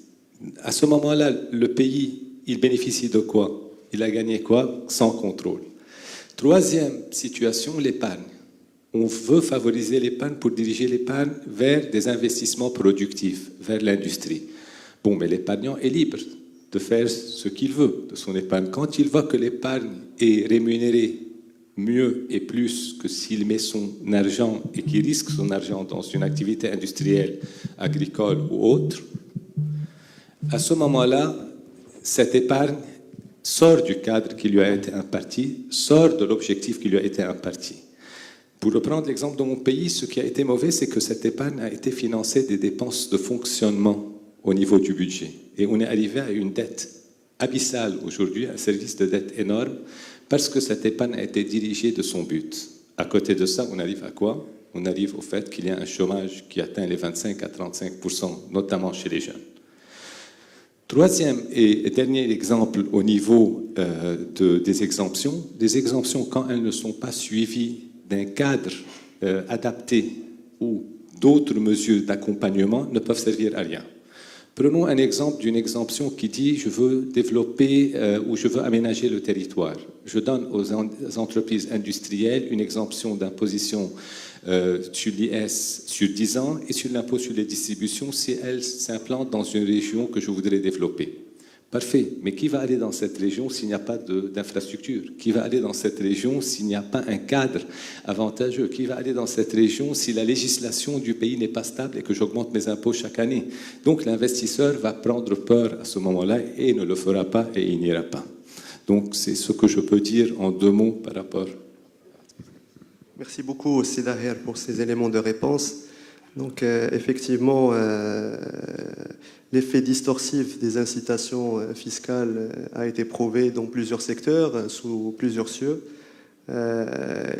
À ce moment-là, le pays, il bénéficie de quoi? Il a gagné quoi? Sans contrôle. Troisième situation, l'épargne. On veut favoriser l'épargne pour diriger l'épargne vers des investissements productifs, vers l'industrie. Bon, mais l'épargnant est libre de faire ce qu'il veut de son épargne. Quand il voit que l'épargne est rémunérée mieux et plus que s'il met son argent et qu'il risque son argent dans une activité industrielle, agricole ou autre, à ce moment-là, cette épargne sort du cadre qui lui a été imparti, sort de l'objectif qui lui a été imparti. Pour reprendre l'exemple de mon pays, ce qui a été mauvais, c'est que cette épargne a été financée des dépenses de fonctionnement au niveau du budget. Et on est arrivé à une dette abyssale aujourd'hui, un service de dette énorme, parce que cette épargne a été dirigée de son but. À côté de ça, on arrive à quoi? On arrive au fait qu'il y a un chômage qui atteint les 25 à 35%, notamment chez les jeunes. Troisième et dernier exemple au niveau des exemptions, quand elles ne sont pas suivies d'un cadre adapté ou d'autres mesures d'accompagnement, ne peuvent servir à rien. Prenons un exemple d'une exemption qui dit « je veux développer ou je veux aménager le territoire ». Je donne aux entreprises industrielles une exemption d'imposition sur l'IS sur 10 ans et sur l'impôt sur les distributions si elles s'implantent dans une région que je voudrais développer. Parfait, mais qui va aller dans cette région s'il n'y a pas d'infrastructure? Qui va aller dans cette région s'il n'y a pas un cadre avantageux? Qui va aller dans cette région si la législation du pays n'est pas stable et que j'augmente mes impôts chaque année? Donc l'investisseur va prendre peur à ce moment-là et ne le fera pas et il n'ira pas. Donc c'est ce que je peux dire en 2 mots par rapport. Merci beaucoup, Sidaher, pour ces éléments de réponse. Donc, effectivement, l'effet distorsif des incitations fiscales a été prouvé dans plusieurs secteurs, sous plusieurs cieux.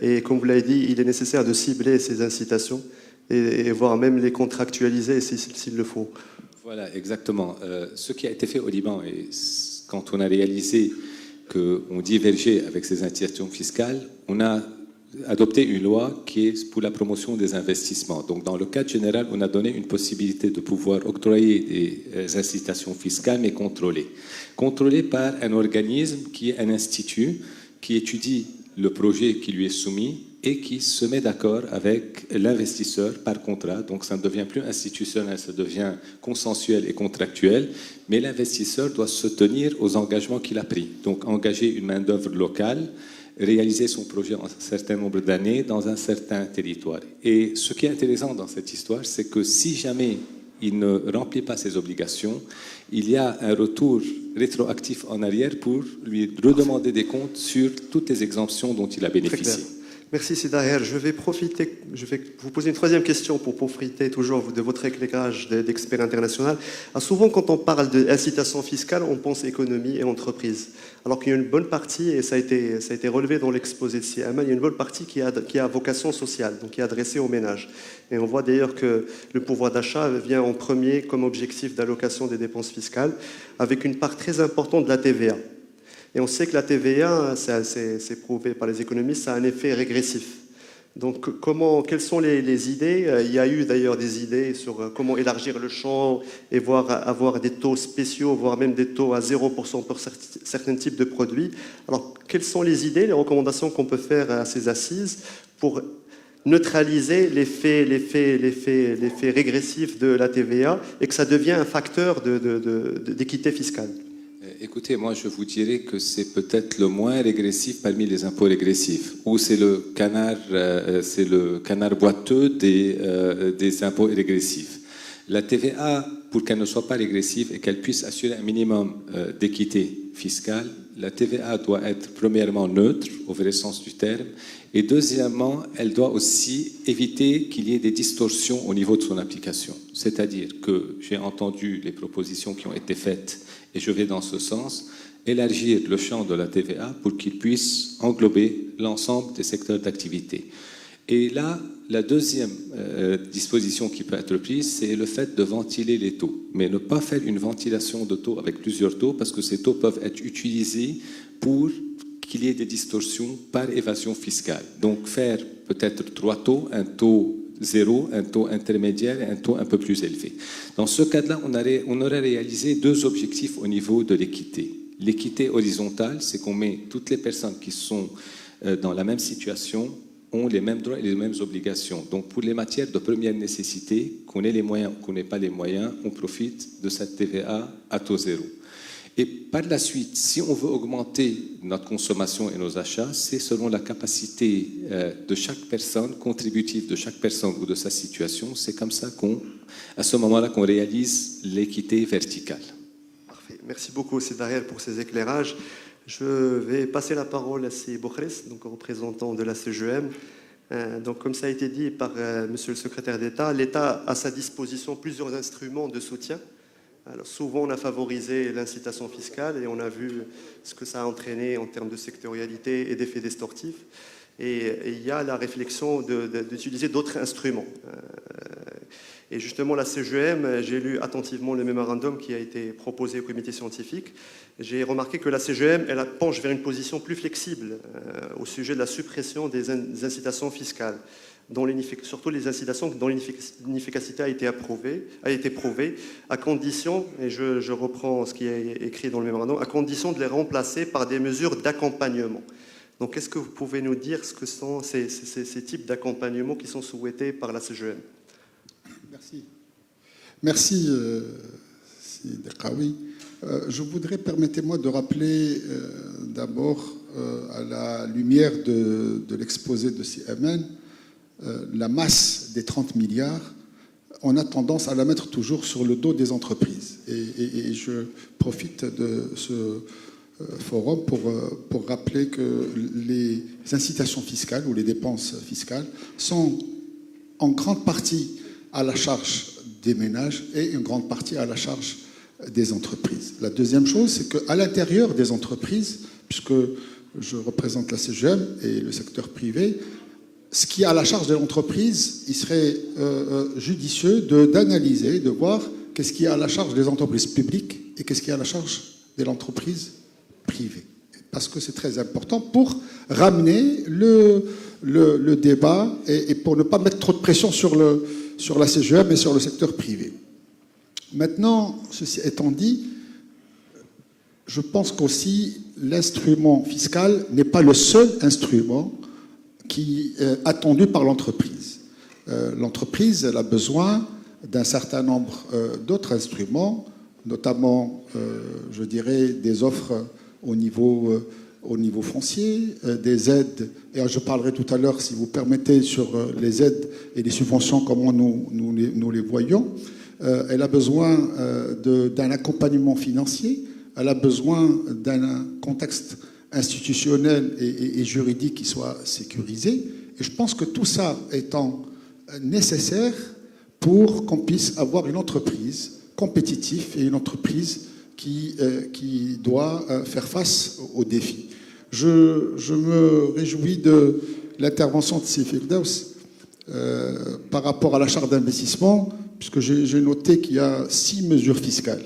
Et comme vous l'avez dit, il est nécessaire de cibler ces incitations et voire même les contractualiser s'il le faut. Voilà, exactement. Ce qui a été fait au Liban, et quand on a réalisé qu'on divergeait avec ces incitations fiscales, on a adopté une loi qui est pour la promotion des investissements. Donc, dans le cadre général, on a donné une possibilité de pouvoir octroyer des incitations fiscales, mais contrôlées. Contrôlées par un organisme qui est un institut qui étudie le projet qui lui est soumis et qui se met d'accord avec l'investisseur par contrat. Donc, ça ne devient plus institutionnel, ça devient consensuel et contractuel. Mais l'investisseur doit se tenir aux engagements qu'il a pris. Donc, engager une main-d'œuvre locale, réaliser son projet en un certain nombre d'années dans un certain territoire. Et ce qui est intéressant dans cette histoire, c'est que si jamais il ne remplit pas ses obligations, il y a un retour rétroactif en arrière pour lui redemander des comptes sur toutes les exemptions dont il a bénéficié. Merci Sidaher. Je vais vous poser une troisième question pour profiter toujours de votre éclairage d'expert international. Souvent, quand on parle d'incitation fiscale, on pense économie et entreprise. Alors qu'il y a une bonne partie, et ça a été relevé dans l'exposé de CMA, il y a une bonne partie qui a vocation sociale, donc qui est adressée aux ménages. Et on voit d'ailleurs que le pouvoir d'achat vient en premier comme objectif d'allocation des dépenses fiscales, avec une part très importante de la TVA. Et on sait que la TVA, c'est prouvé par les économistes, ça a un effet régressif. Donc, quelles sont les idées? Il y a eu d'ailleurs des idées sur comment élargir le champ et avoir des taux spéciaux, voire même des taux à 0% pour certains types de produits. Alors, quelles sont les idées, les recommandations qu'on peut faire à ces assises pour neutraliser l'effet régressif de la TVA et que ça devienne un facteur d'équité fiscale? Écoutez, moi je vous dirais que c'est peut-être le moins régressif parmi les impôts régressifs, ou c'est le canard boiteux des impôts régressifs. La TVA, pour qu'elle ne soit pas régressive et qu'elle puisse assurer un minimum d'équité fiscale, la TVA doit être premièrement neutre, au vrai sens du terme, et deuxièmement, elle doit aussi éviter qu'il y ait des distorsions au niveau de son application. C'est-à-dire que j'ai entendu les propositions qui ont été faites, et je vais dans ce sens, élargir le champ de la TVA pour qu'il puisse englober l'ensemble des secteurs d'activité. Et là, la deuxième disposition qui peut être prise, c'est le fait de ventiler les taux. Mais ne pas faire une ventilation de taux avec plusieurs taux, parce que ces taux peuvent être utilisés pour qu'il y ait des distorsions par évasion fiscale. Donc faire peut-être 3 taux, un taux zéro, un taux intermédiaire et un taux un peu plus élevé. Dans ce cas-là, on aurait réalisé 2 objectifs au niveau de l'équité. L'équité horizontale, c'est qu'on met toutes les personnes qui sont dans la même situation ont les mêmes droits et les mêmes obligations. Donc pour les matières de première nécessité, qu'on ait les moyens ou qu'on n'ait pas les moyens, on profite de cette TVA à taux zéro. Et par la suite, si on veut augmenter notre consommation et nos achats, c'est selon la capacité de chaque personne, contributive de chaque personne ou de sa situation. C'est comme ça à ce moment-là, qu'on réalise l'équité verticale. Parfait. Merci beaucoup, Sidarel, pour ces éclairages. Je vais passer la parole à Sidi Boukhris, donc représentant de la CGM. Donc, comme ça a été dit par Monsieur le secrétaire d'État, l'État a à sa disposition plusieurs instruments de soutien. Alors, souvent, on a favorisé l'incitation fiscale et on a vu ce que ça a entraîné en termes de sectorialité et d'effets distortifs. Et il y a la réflexion d'utiliser d'autres instruments. Et justement, la CGM, j'ai lu attentivement le mémorandum qui a été proposé au comité scientifique. J'ai remarqué que la CGM, elle penche vers une position plus flexible au sujet de la suppression des incitations fiscales, surtout les incitations dont l'inefficacité a été prouvée, à condition, et je reprends ce qui est écrit dans le mémorandum, à condition de les remplacer par des mesures d'accompagnement. Donc, est-ce que vous pouvez nous dire ce que sont ces types d'accompagnement qui sont souhaités par la CGM? Merci, Sidi Kawi. Je voudrais, permettez-moi de rappeler d'abord, à la lumière de l'exposé de CMN, la masse des 30 milliards, on a tendance à la mettre toujours sur le dos des entreprises. Et je profite de ce forum pour rappeler que les incitations fiscales ou les dépenses fiscales sont en grande partie à la charge des ménages et une grande partie à la charge des entreprises. La deuxième chose, c'est qu'à l'intérieur des entreprises, puisque je représente la CGM et le secteur privé, ce qui est à la charge de l'entreprise, il serait judicieux d'analyser, de voir qu'est-ce qui est à la charge des entreprises publiques et qu'est-ce qui est à la charge de l'entreprise privée. Parce que c'est très important pour ramener le débat et pour ne pas mettre trop de pression sur la CGM et sur le secteur privé. Maintenant, ceci étant dit, je pense qu'aussi l'instrument fiscal n'est pas le seul instrument qui est attendu par l'entreprise. L'entreprise, elle a besoin d'un certain nombre d'autres instruments, notamment, je dirais, des offres au niveau foncier, des aides, et je parlerai tout à l'heure, si vous permettez, sur les aides et les subventions, comment nous les voyons. Elle a besoin d'un accompagnement financier, elle a besoin d'un contexte institutionnel et juridique qui soit sécurisé. Et je pense que tout ça étant nécessaire pour qu'on puisse avoir une entreprise compétitive et une entreprise qui doit faire face aux défis. Je me réjouis de l'intervention de Sidi Firdaus par rapport à la charte d'investissement, puisque j'ai noté qu'il y a 6 mesures fiscales.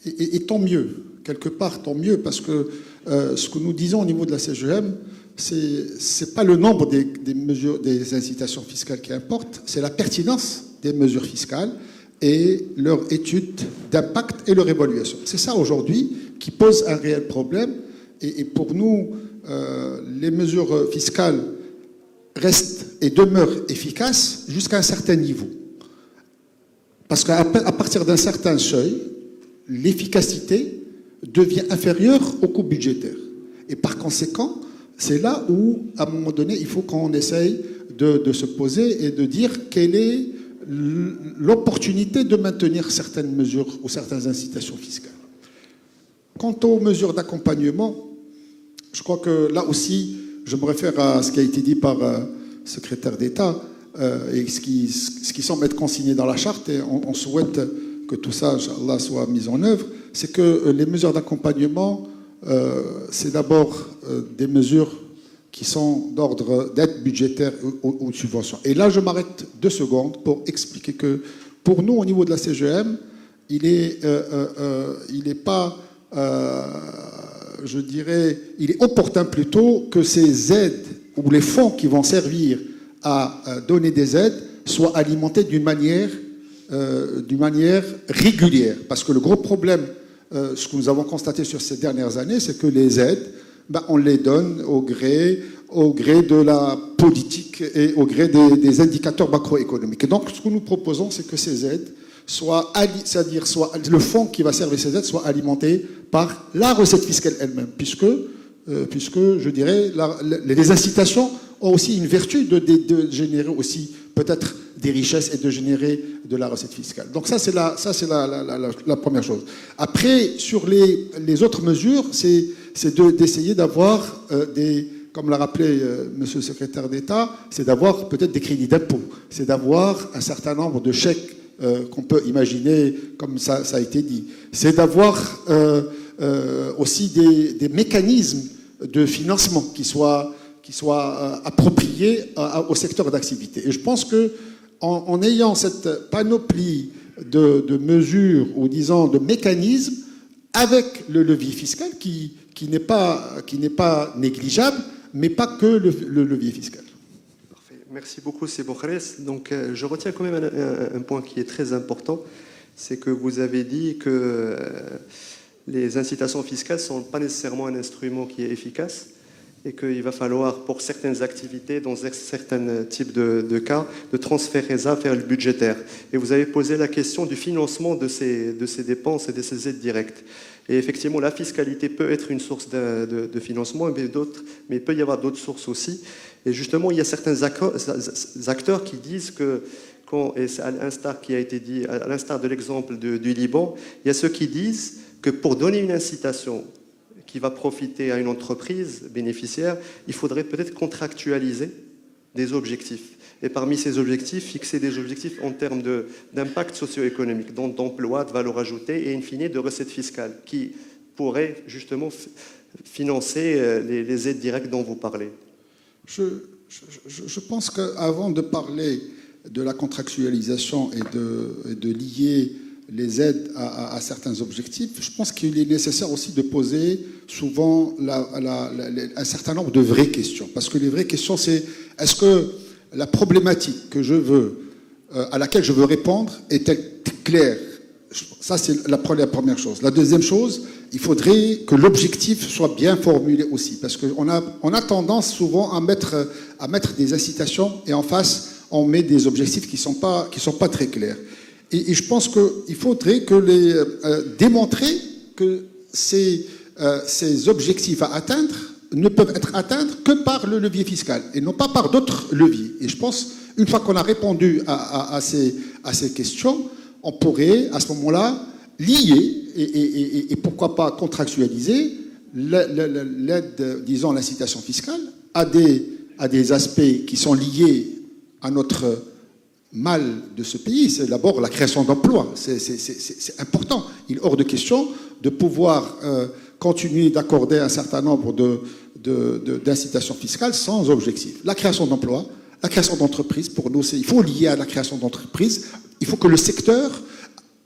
Et tant mieux, quelque part, tant mieux, parce que ce que nous disons au niveau de la CGM, c'est pas le nombre des mesures, des incitations fiscales qui importe, c'est la pertinence des mesures fiscales et leur étude d'impact et leur évaluation. C'est ça aujourd'hui qui pose un réel problème. Et pour nous, les mesures fiscales restent et demeurent efficaces jusqu'à un certain niveau. Parce qu'à partir d'un certain seuil, l'efficacité devient inférieure au coût budgétaire. Et par conséquent, c'est là où, à un moment donné, il faut qu'on essaye de se poser et de dire quelle est l'opportunité de maintenir certaines mesures ou certaines incitations fiscales. Quant aux mesures d'accompagnement, je crois que là aussi, je me réfère à ce qui a été dit par le secrétaire d'État et ce qui semble être consigné dans la charte, et on souhaite que tout ça, Inch'Allah, soit mis en œuvre, c'est que les mesures d'accompagnement, c'est d'abord des mesures qui sont d'ordre d'aide budgétaire ou de subvention. Et là, je m'arrête 2 secondes pour expliquer que pour nous, au niveau de la CGM, il est pas, je dirais, il est opportun plutôt que ces aides ou les fonds qui vont servir à donner des aides soient alimentés d'une manière régulière. Parce que le gros problème, ce que nous avons constaté sur ces dernières années, c'est que les aides, on les donne au gré de la politique et au gré des indicateurs macroéconomiques. Et donc, ce que nous proposons, c'est que ces aides c'est-à-dire le fonds qui va servir ces aides soit alimenté par la recette fiscale elle-même, puisque je dirais, les incitations ont aussi une vertu de générer aussi peut-être des richesses et de générer de la recette fiscale. Donc ça, c'est la première chose. Après, sur les autres mesures, c'est d'essayer d'avoir comme l'a rappelé Monsieur le secrétaire d'État, c'est d'avoir peut-être des crédits d'impôt, c'est d'avoir un certain nombre de chèques qu'on peut imaginer, comme ça a été dit. C'est d'avoir aussi des mécanismes de financement qui soient appropriés au secteur d'activité. Et je pense que en ayant cette panoplie de mesures, ou disons de mécanismes, avec le levier fiscal qui n'est pas négligeable, mais pas que le levier fiscal. Merci beaucoup, c'est Boukhres. Donc, je retiens quand même un point qui est très important, c'est que vous avez dit que les incitations fiscales ne sont pas nécessairement un instrument qui est efficace et qu'il va falloir, pour certaines activités, dans certains types de cas, de transférer ça vers le budgétaire. Et vous avez posé la question du financement de ces dépenses et de ces aides directes. Et effectivement, la fiscalité peut être une source de financement, mais il peut y avoir d'autres sources aussi. Et justement, il y a certains acteurs qui disent que, et c'est à l'instar qui a été dit, à l'instar de l'exemple du Liban, il y a ceux qui disent que pour donner une incitation qui va profiter à une entreprise bénéficiaire, il faudrait peut-être contractualiser des objectifs. Et parmi ces objectifs, fixer des objectifs en termes d'impact socio-économique, donc d'emploi, de valeur ajoutée et in fine de recettes fiscales, qui pourraient justement financer les aides directes dont vous parlez. Je pense qu'avant de parler de la contractualisation et de lier les aides à certains objectifs, je pense qu'il est nécessaire aussi de poser souvent un certain nombre de vraies questions. Parce que les vraies questions, c'est est-ce que la problématique à laquelle je veux répondre est-elle claire? Ça, c'est la première chose. La deuxième chose, il faudrait que l'objectif soit bien formulé aussi. Parce qu'on a tendance souvent à mettre des incitations et en face, on met des objectifs qui sont pas très clairs. Et je pense qu'il faudrait démontrer que ces objectifs à atteindre ne peuvent être atteints que par le levier fiscal et non pas par d'autres leviers. Et je pense, une fois qu'on a répondu à ces questions, on pourrait, à ce moment-là, lier et pourquoi pas contractualiser l'aide, disons, l'incitation fiscale à des aspects qui sont liés à notre mal de ce pays. C'est d'abord la création d'emplois. C'est important. Il est hors de question de pouvoir continuer d'accorder un certain nombre d'incitations fiscales sans objectif. La création d'emplois, la création d'entreprises, pour nous, il faut lier à la création d'entreprises. Il faut que le secteur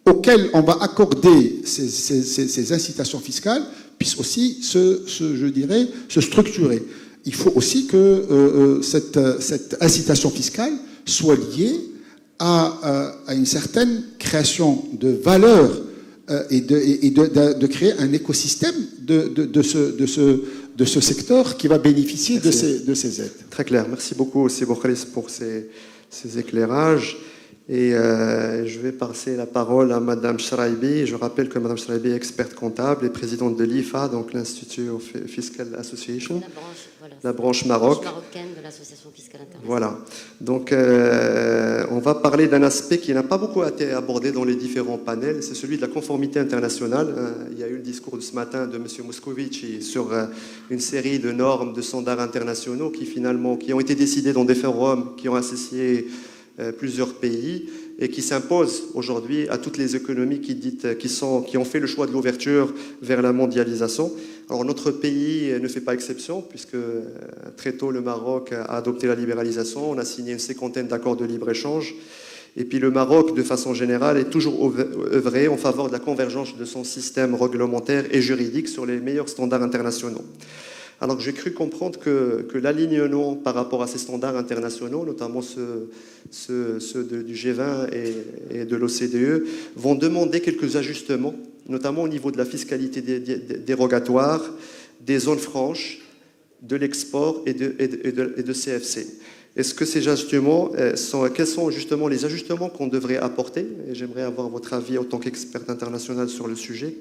auquel on va accorder ces incitations fiscales puisse aussi je dirais, se structurer. Il faut aussi que cette incitation fiscale soit liée à une certaine création de valeur et de créer un écosystème de ce secteur qui va bénéficier de ces aides. Très clair. Merci beaucoup aussi, Boukhlis, pour ces éclairages. Et je vais passer la parole à Madame Shraibi. Je rappelle que Madame Shraibi est experte comptable et présidente de l'IFA, donc l'Institute of Fiscal Association, la branche Maroc. Marocaine de l'Association fiscale internationale. Voilà. Donc, on va parler d'un aspect qui n'a pas beaucoup été abordé dans les différents panels, c'est celui de la conformité internationale. Il y a eu le discours de ce matin de M. Moscovici sur une série de normes, de standards internationaux qui ont été décidés dans des forums, qui ont associé plusieurs pays et qui s'imposent aujourd'hui à toutes les économies qui ont fait le choix de l'ouverture vers la mondialisation. Alors notre pays ne fait pas exception puisque très tôt le Maroc a adopté la libéralisation, on a signé une 50aine d'accords de libre-échange et puis le Maroc de façon générale est toujours œuvré en faveur de la convergence de son système réglementaire et juridique sur les meilleurs standards internationaux. Alors j'ai cru comprendre que l'alignement par rapport à ces standards internationaux, notamment ceux du G20 et de l'OCDE, vont demander quelques ajustements, notamment au niveau de la fiscalité dérogatoire, des zones franches, de l'export et de CFC. Est-ce que ces ajustements quels sont justement les ajustements qu'on devrait apporter? Et j'aimerais avoir votre avis en tant qu'experte internationale sur le sujet.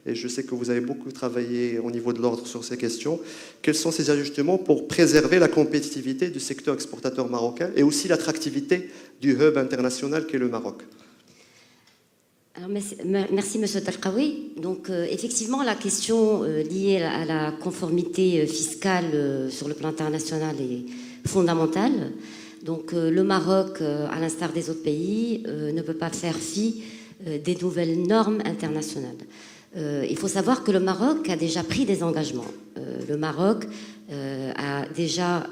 Et je sais que vous avez beaucoup travaillé au niveau de l'ordre sur ces questions. Quels sont ces ajustements pour préserver la compétitivité du secteur exportateur marocain et aussi l'attractivité du hub international qu'est le Maroc? Alors, merci Monsieur Talkaoui. Donc effectivement, la question liée à la conformité fiscale sur le plan international est fondamentale. Donc le Maroc, à l'instar des autres pays, ne peut pas faire fi des nouvelles normes internationales. Il faut savoir que le Maroc a déjà pris des engagements. Le Maroc a déjà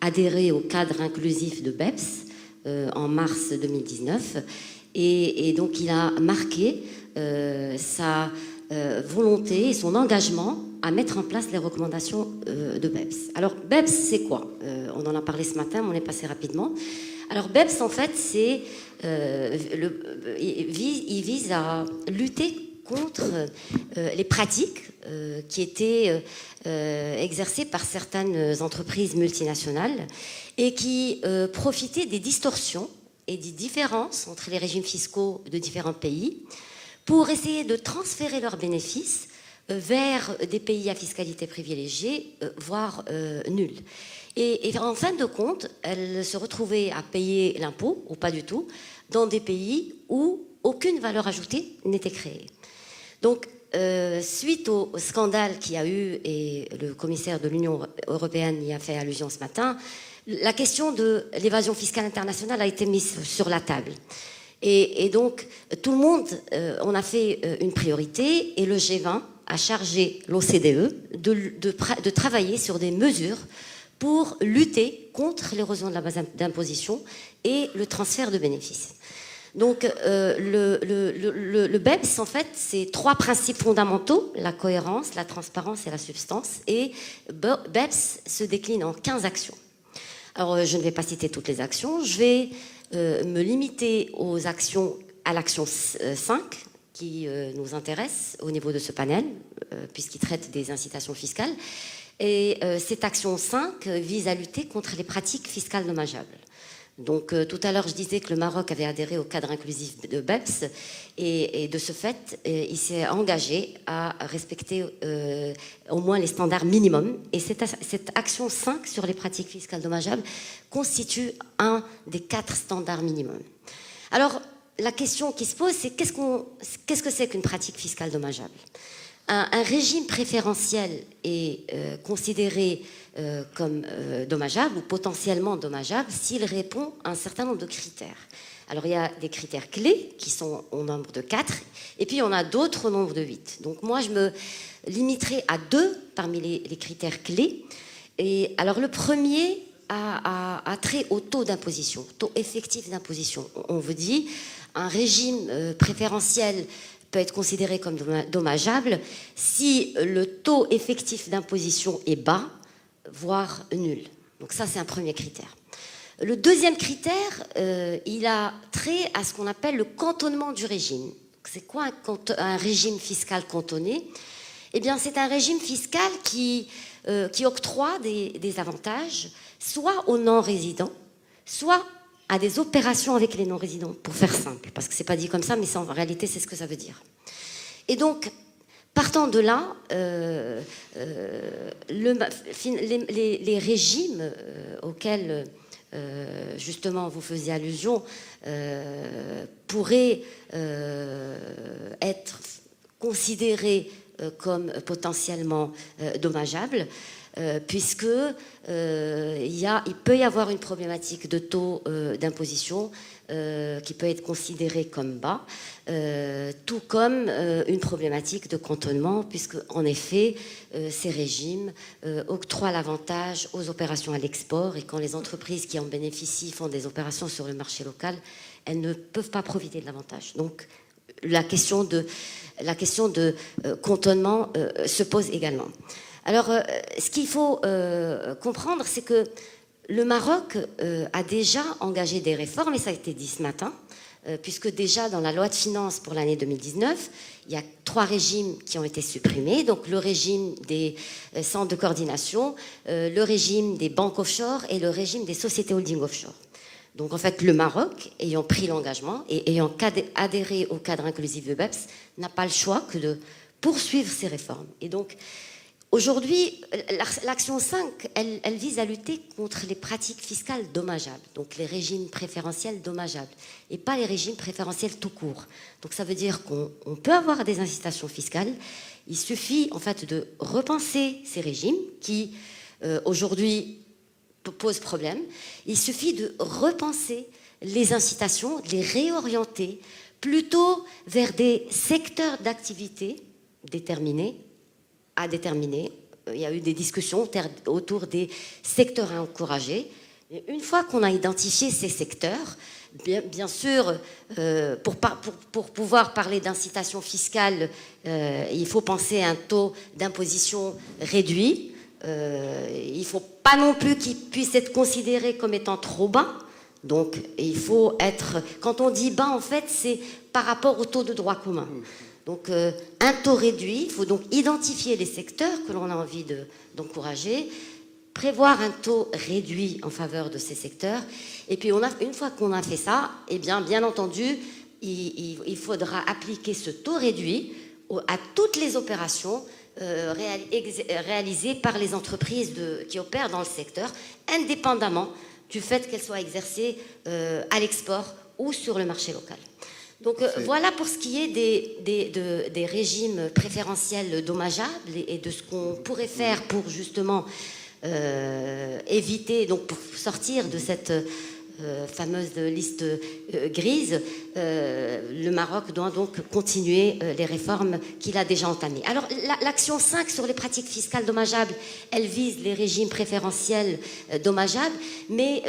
adhéré au cadre inclusif de BEPS en mars 2019 et donc il a marqué sa volonté et son engagement à mettre en place les recommandations de BEPS. Alors BEPS c'est quoi? On en a parlé ce matin, mais on est passé rapidement. Alors BEPS en fait il vise à lutter contre les pratiques qui étaient exercées par certaines entreprises multinationales et qui profitaient des distorsions et des différences entre les régimes fiscaux de différents pays pour essayer de transférer leurs bénéfices vers des pays à fiscalité privilégiée, voire nulle. Et en fin de compte, elles se retrouvaient à payer l'impôt, ou pas du tout, dans des pays où aucune valeur ajoutée n'était créée. Donc, suite au scandale qu'il y a eu, et le commissaire de l'Union européenne y a fait allusion ce matin, la question de l'évasion fiscale internationale a été mise sur la table. Et donc, tout le monde, on a fait une priorité, et le G20 a chargé l'OCDE de travailler sur des mesures pour lutter contre l'érosion de la base d'imposition et le transfert de bénéfices. Donc, le BEPS, en fait, c'est 3 principes fondamentaux, la cohérence, la transparence et la substance. Et BEPS se décline en 15 actions. Alors, je ne vais pas citer toutes les actions. Je vais me limiter à l'action 5, qui nous intéresse au niveau de ce panel, puisqu'il traite des incitations fiscales. Et cette action 5 vise à lutter contre les pratiques fiscales dommageables. Donc tout à l'heure, je disais que le Maroc avait adhéré au cadre inclusif de BEPS et de ce fait, il s'est engagé à respecter au moins les standards minimums. Et cette action 5 sur les pratiques fiscales dommageables constitue un des 4 standards minimums. Alors, la question qui se pose, c'est qu'est-ce que c'est qu'une pratique fiscale dommageable ? Un régime préférentiel est considéré comme dommageable ou potentiellement dommageable s'il répond à un certain nombre de critères. Alors il y a des critères clés qui sont au nombre de 4 et puis on a d'autres au nombre de 8. Donc moi je me limiterai à 2 parmi les critères clés. Et alors le premier a trait au taux d'imposition, taux effectif d'imposition. On vous dit un régime préférentiel peut être considéré comme dommageable si le taux effectif d'imposition est bas, voire nul. Donc ça, c'est un premier critère. Le deuxième critère, il a trait à ce qu'on appelle le cantonnement du régime. C'est quoi un régime fiscal cantonné? Eh bien, c'est un régime fiscal qui octroie des avantages, soit aux non-résidents, soit à des opérations avec les non-résidents, pour faire simple, parce que c'est pas dit comme ça, mais en réalité, c'est ce que ça veut dire. Et donc, partant de là, les régimes auxquels justement vous faisiez allusion pourraient être considérés comme potentiellement dommageables, puisque il peut y avoir une problématique de taux d'imposition qui peut être considérée comme bas, tout comme une problématique de cantonnement, puisque en effet ces régimes octroient l'avantage aux opérations à l'export, et quand les entreprises qui en bénéficient font des opérations sur le marché local, elles ne peuvent pas profiter de l'avantage. Donc la question de cantonnement se pose également. Alors, ce qu'il faut comprendre, c'est que le Maroc a déjà engagé des réformes, et ça a été dit ce matin, puisque déjà dans la loi de finances pour l'année 2019, il y a 3 régimes qui ont été supprimés. Donc le régime des centres de coordination, le régime des banques offshore et le régime des sociétés holding offshore. Donc en fait, le Maroc, ayant pris l'engagement et ayant adhéré au cadre inclusif de BEPS, n'a pas le choix que de poursuivre ces réformes. Et donc, aujourd'hui, l'action 5, elle vise à lutter contre les pratiques fiscales dommageables, donc les régimes préférentiels dommageables, et pas les régimes préférentiels tout court. Donc ça veut dire qu'on peut avoir des incitations fiscales. Il suffit en fait de repenser ces régimes qui, aujourd'hui, posent problème. Il suffit de repenser les incitations, de les réorienter plutôt vers des secteurs d'activité déterminés, à déterminer. Il y a eu des discussions autour des secteurs à encourager. Et une fois qu'on a identifié ces secteurs, bien sûr, pour pouvoir parler d'incitation fiscale, il faut penser à un taux d'imposition réduit. Il ne faut pas non plus qu'il puisse être considéré comme étant trop bas. Donc, il faut être... Quand on dit bas, en fait, c'est par rapport au taux de droit commun. Donc, un taux réduit, il faut donc identifier les secteurs que l'on a envie d'encourager, prévoir un taux réduit en faveur de ces secteurs. Et puis, une fois qu'on a fait ça, eh bien entendu, il faudra appliquer ce taux réduit à toutes les opérations réalisées par les entreprises qui opèrent dans le secteur, indépendamment du fait qu'elles soient exercées à l'export ou sur le marché local. Donc voilà pour ce qui est des régimes préférentiels dommageables et de ce qu'on pourrait faire pour justement éviter, donc pour sortir de cette fameuse liste grise. Le Maroc doit donc continuer les réformes qu'il a déjà entamées. Alors l'action 5 sur les pratiques fiscales dommageables, elle vise les régimes préférentiels dommageables, mais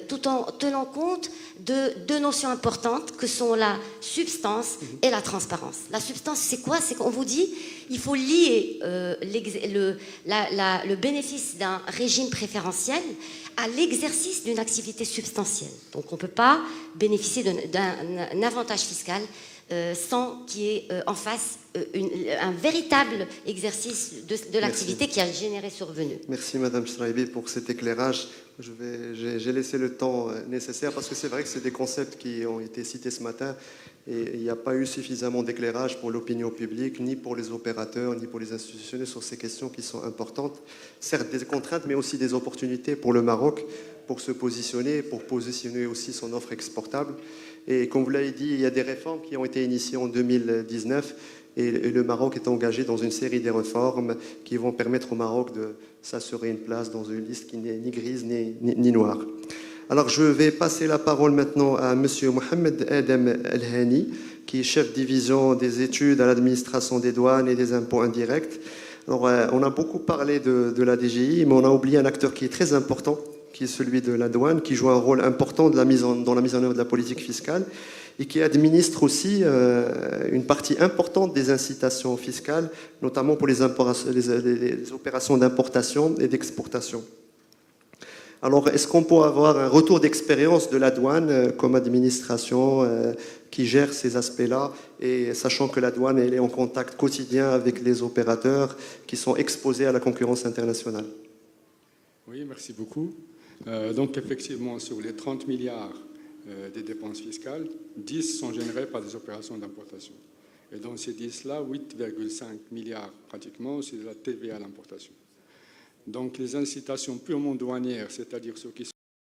tout en tenant compte de 2 notions importantes que sont la substance et la transparence. La substance, c'est quoi? C'est qu'on vous dit il faut lier le bénéfice d'un régime préférentiel à l'exercice d'une activité substantielle. Donc on ne peut pas bénéficier d'un avantage fiscal sans qu'il y ait en face un véritable exercice de l'activité qui a généré ce revenu. Merci Madame Straibi pour cet éclairage. J'ai laissé le temps nécessaire parce que c'est vrai que c'est des concepts qui ont été cités ce matin et il n'y a pas eu suffisamment d'éclairage pour l'opinion publique, ni pour les opérateurs, ni pour les institutionnels sur ces questions qui sont importantes. Certes des contraintes, mais aussi des opportunités pour le Maroc pour se positionner, pour positionner aussi son offre exportable. Et comme vous l'avez dit, il y a des réformes qui ont été initiées en 2019 et le Maroc est engagé dans une série de réformes qui vont permettre au Maroc de s'assurer une place dans une liste qui n'est ni grise ni noire. Alors je vais passer la parole maintenant à M. Mohamed Adam El-Hani, qui est chef division des études à l'administration des douanes et des impôts indirects. Alors on a beaucoup parlé de la DGI, mais on a oublié un acteur qui est très important, qui est celui de la douane, qui joue un rôle important dans la mise en œuvre de la politique fiscale et qui administre aussi une partie importante des incitations fiscales, notamment pour les opérations d'importation et d'exportation. Alors, est-ce qu'on peut avoir un retour d'expérience de la douane comme administration qui gère ces aspects-là, et sachant que la douane elle est en contact quotidien avec les opérateurs qui sont exposés à la concurrence internationale? Oui, merci beaucoup. Donc, effectivement, sur les 30 milliards des dépenses fiscales, 10 sont générés par des opérations d'importation. Et dans ces 10-là, 8,5 milliards pratiquement, c'est de la TVA à l'importation. Donc les incitations purement douanières, c'est-à-dire ceux qui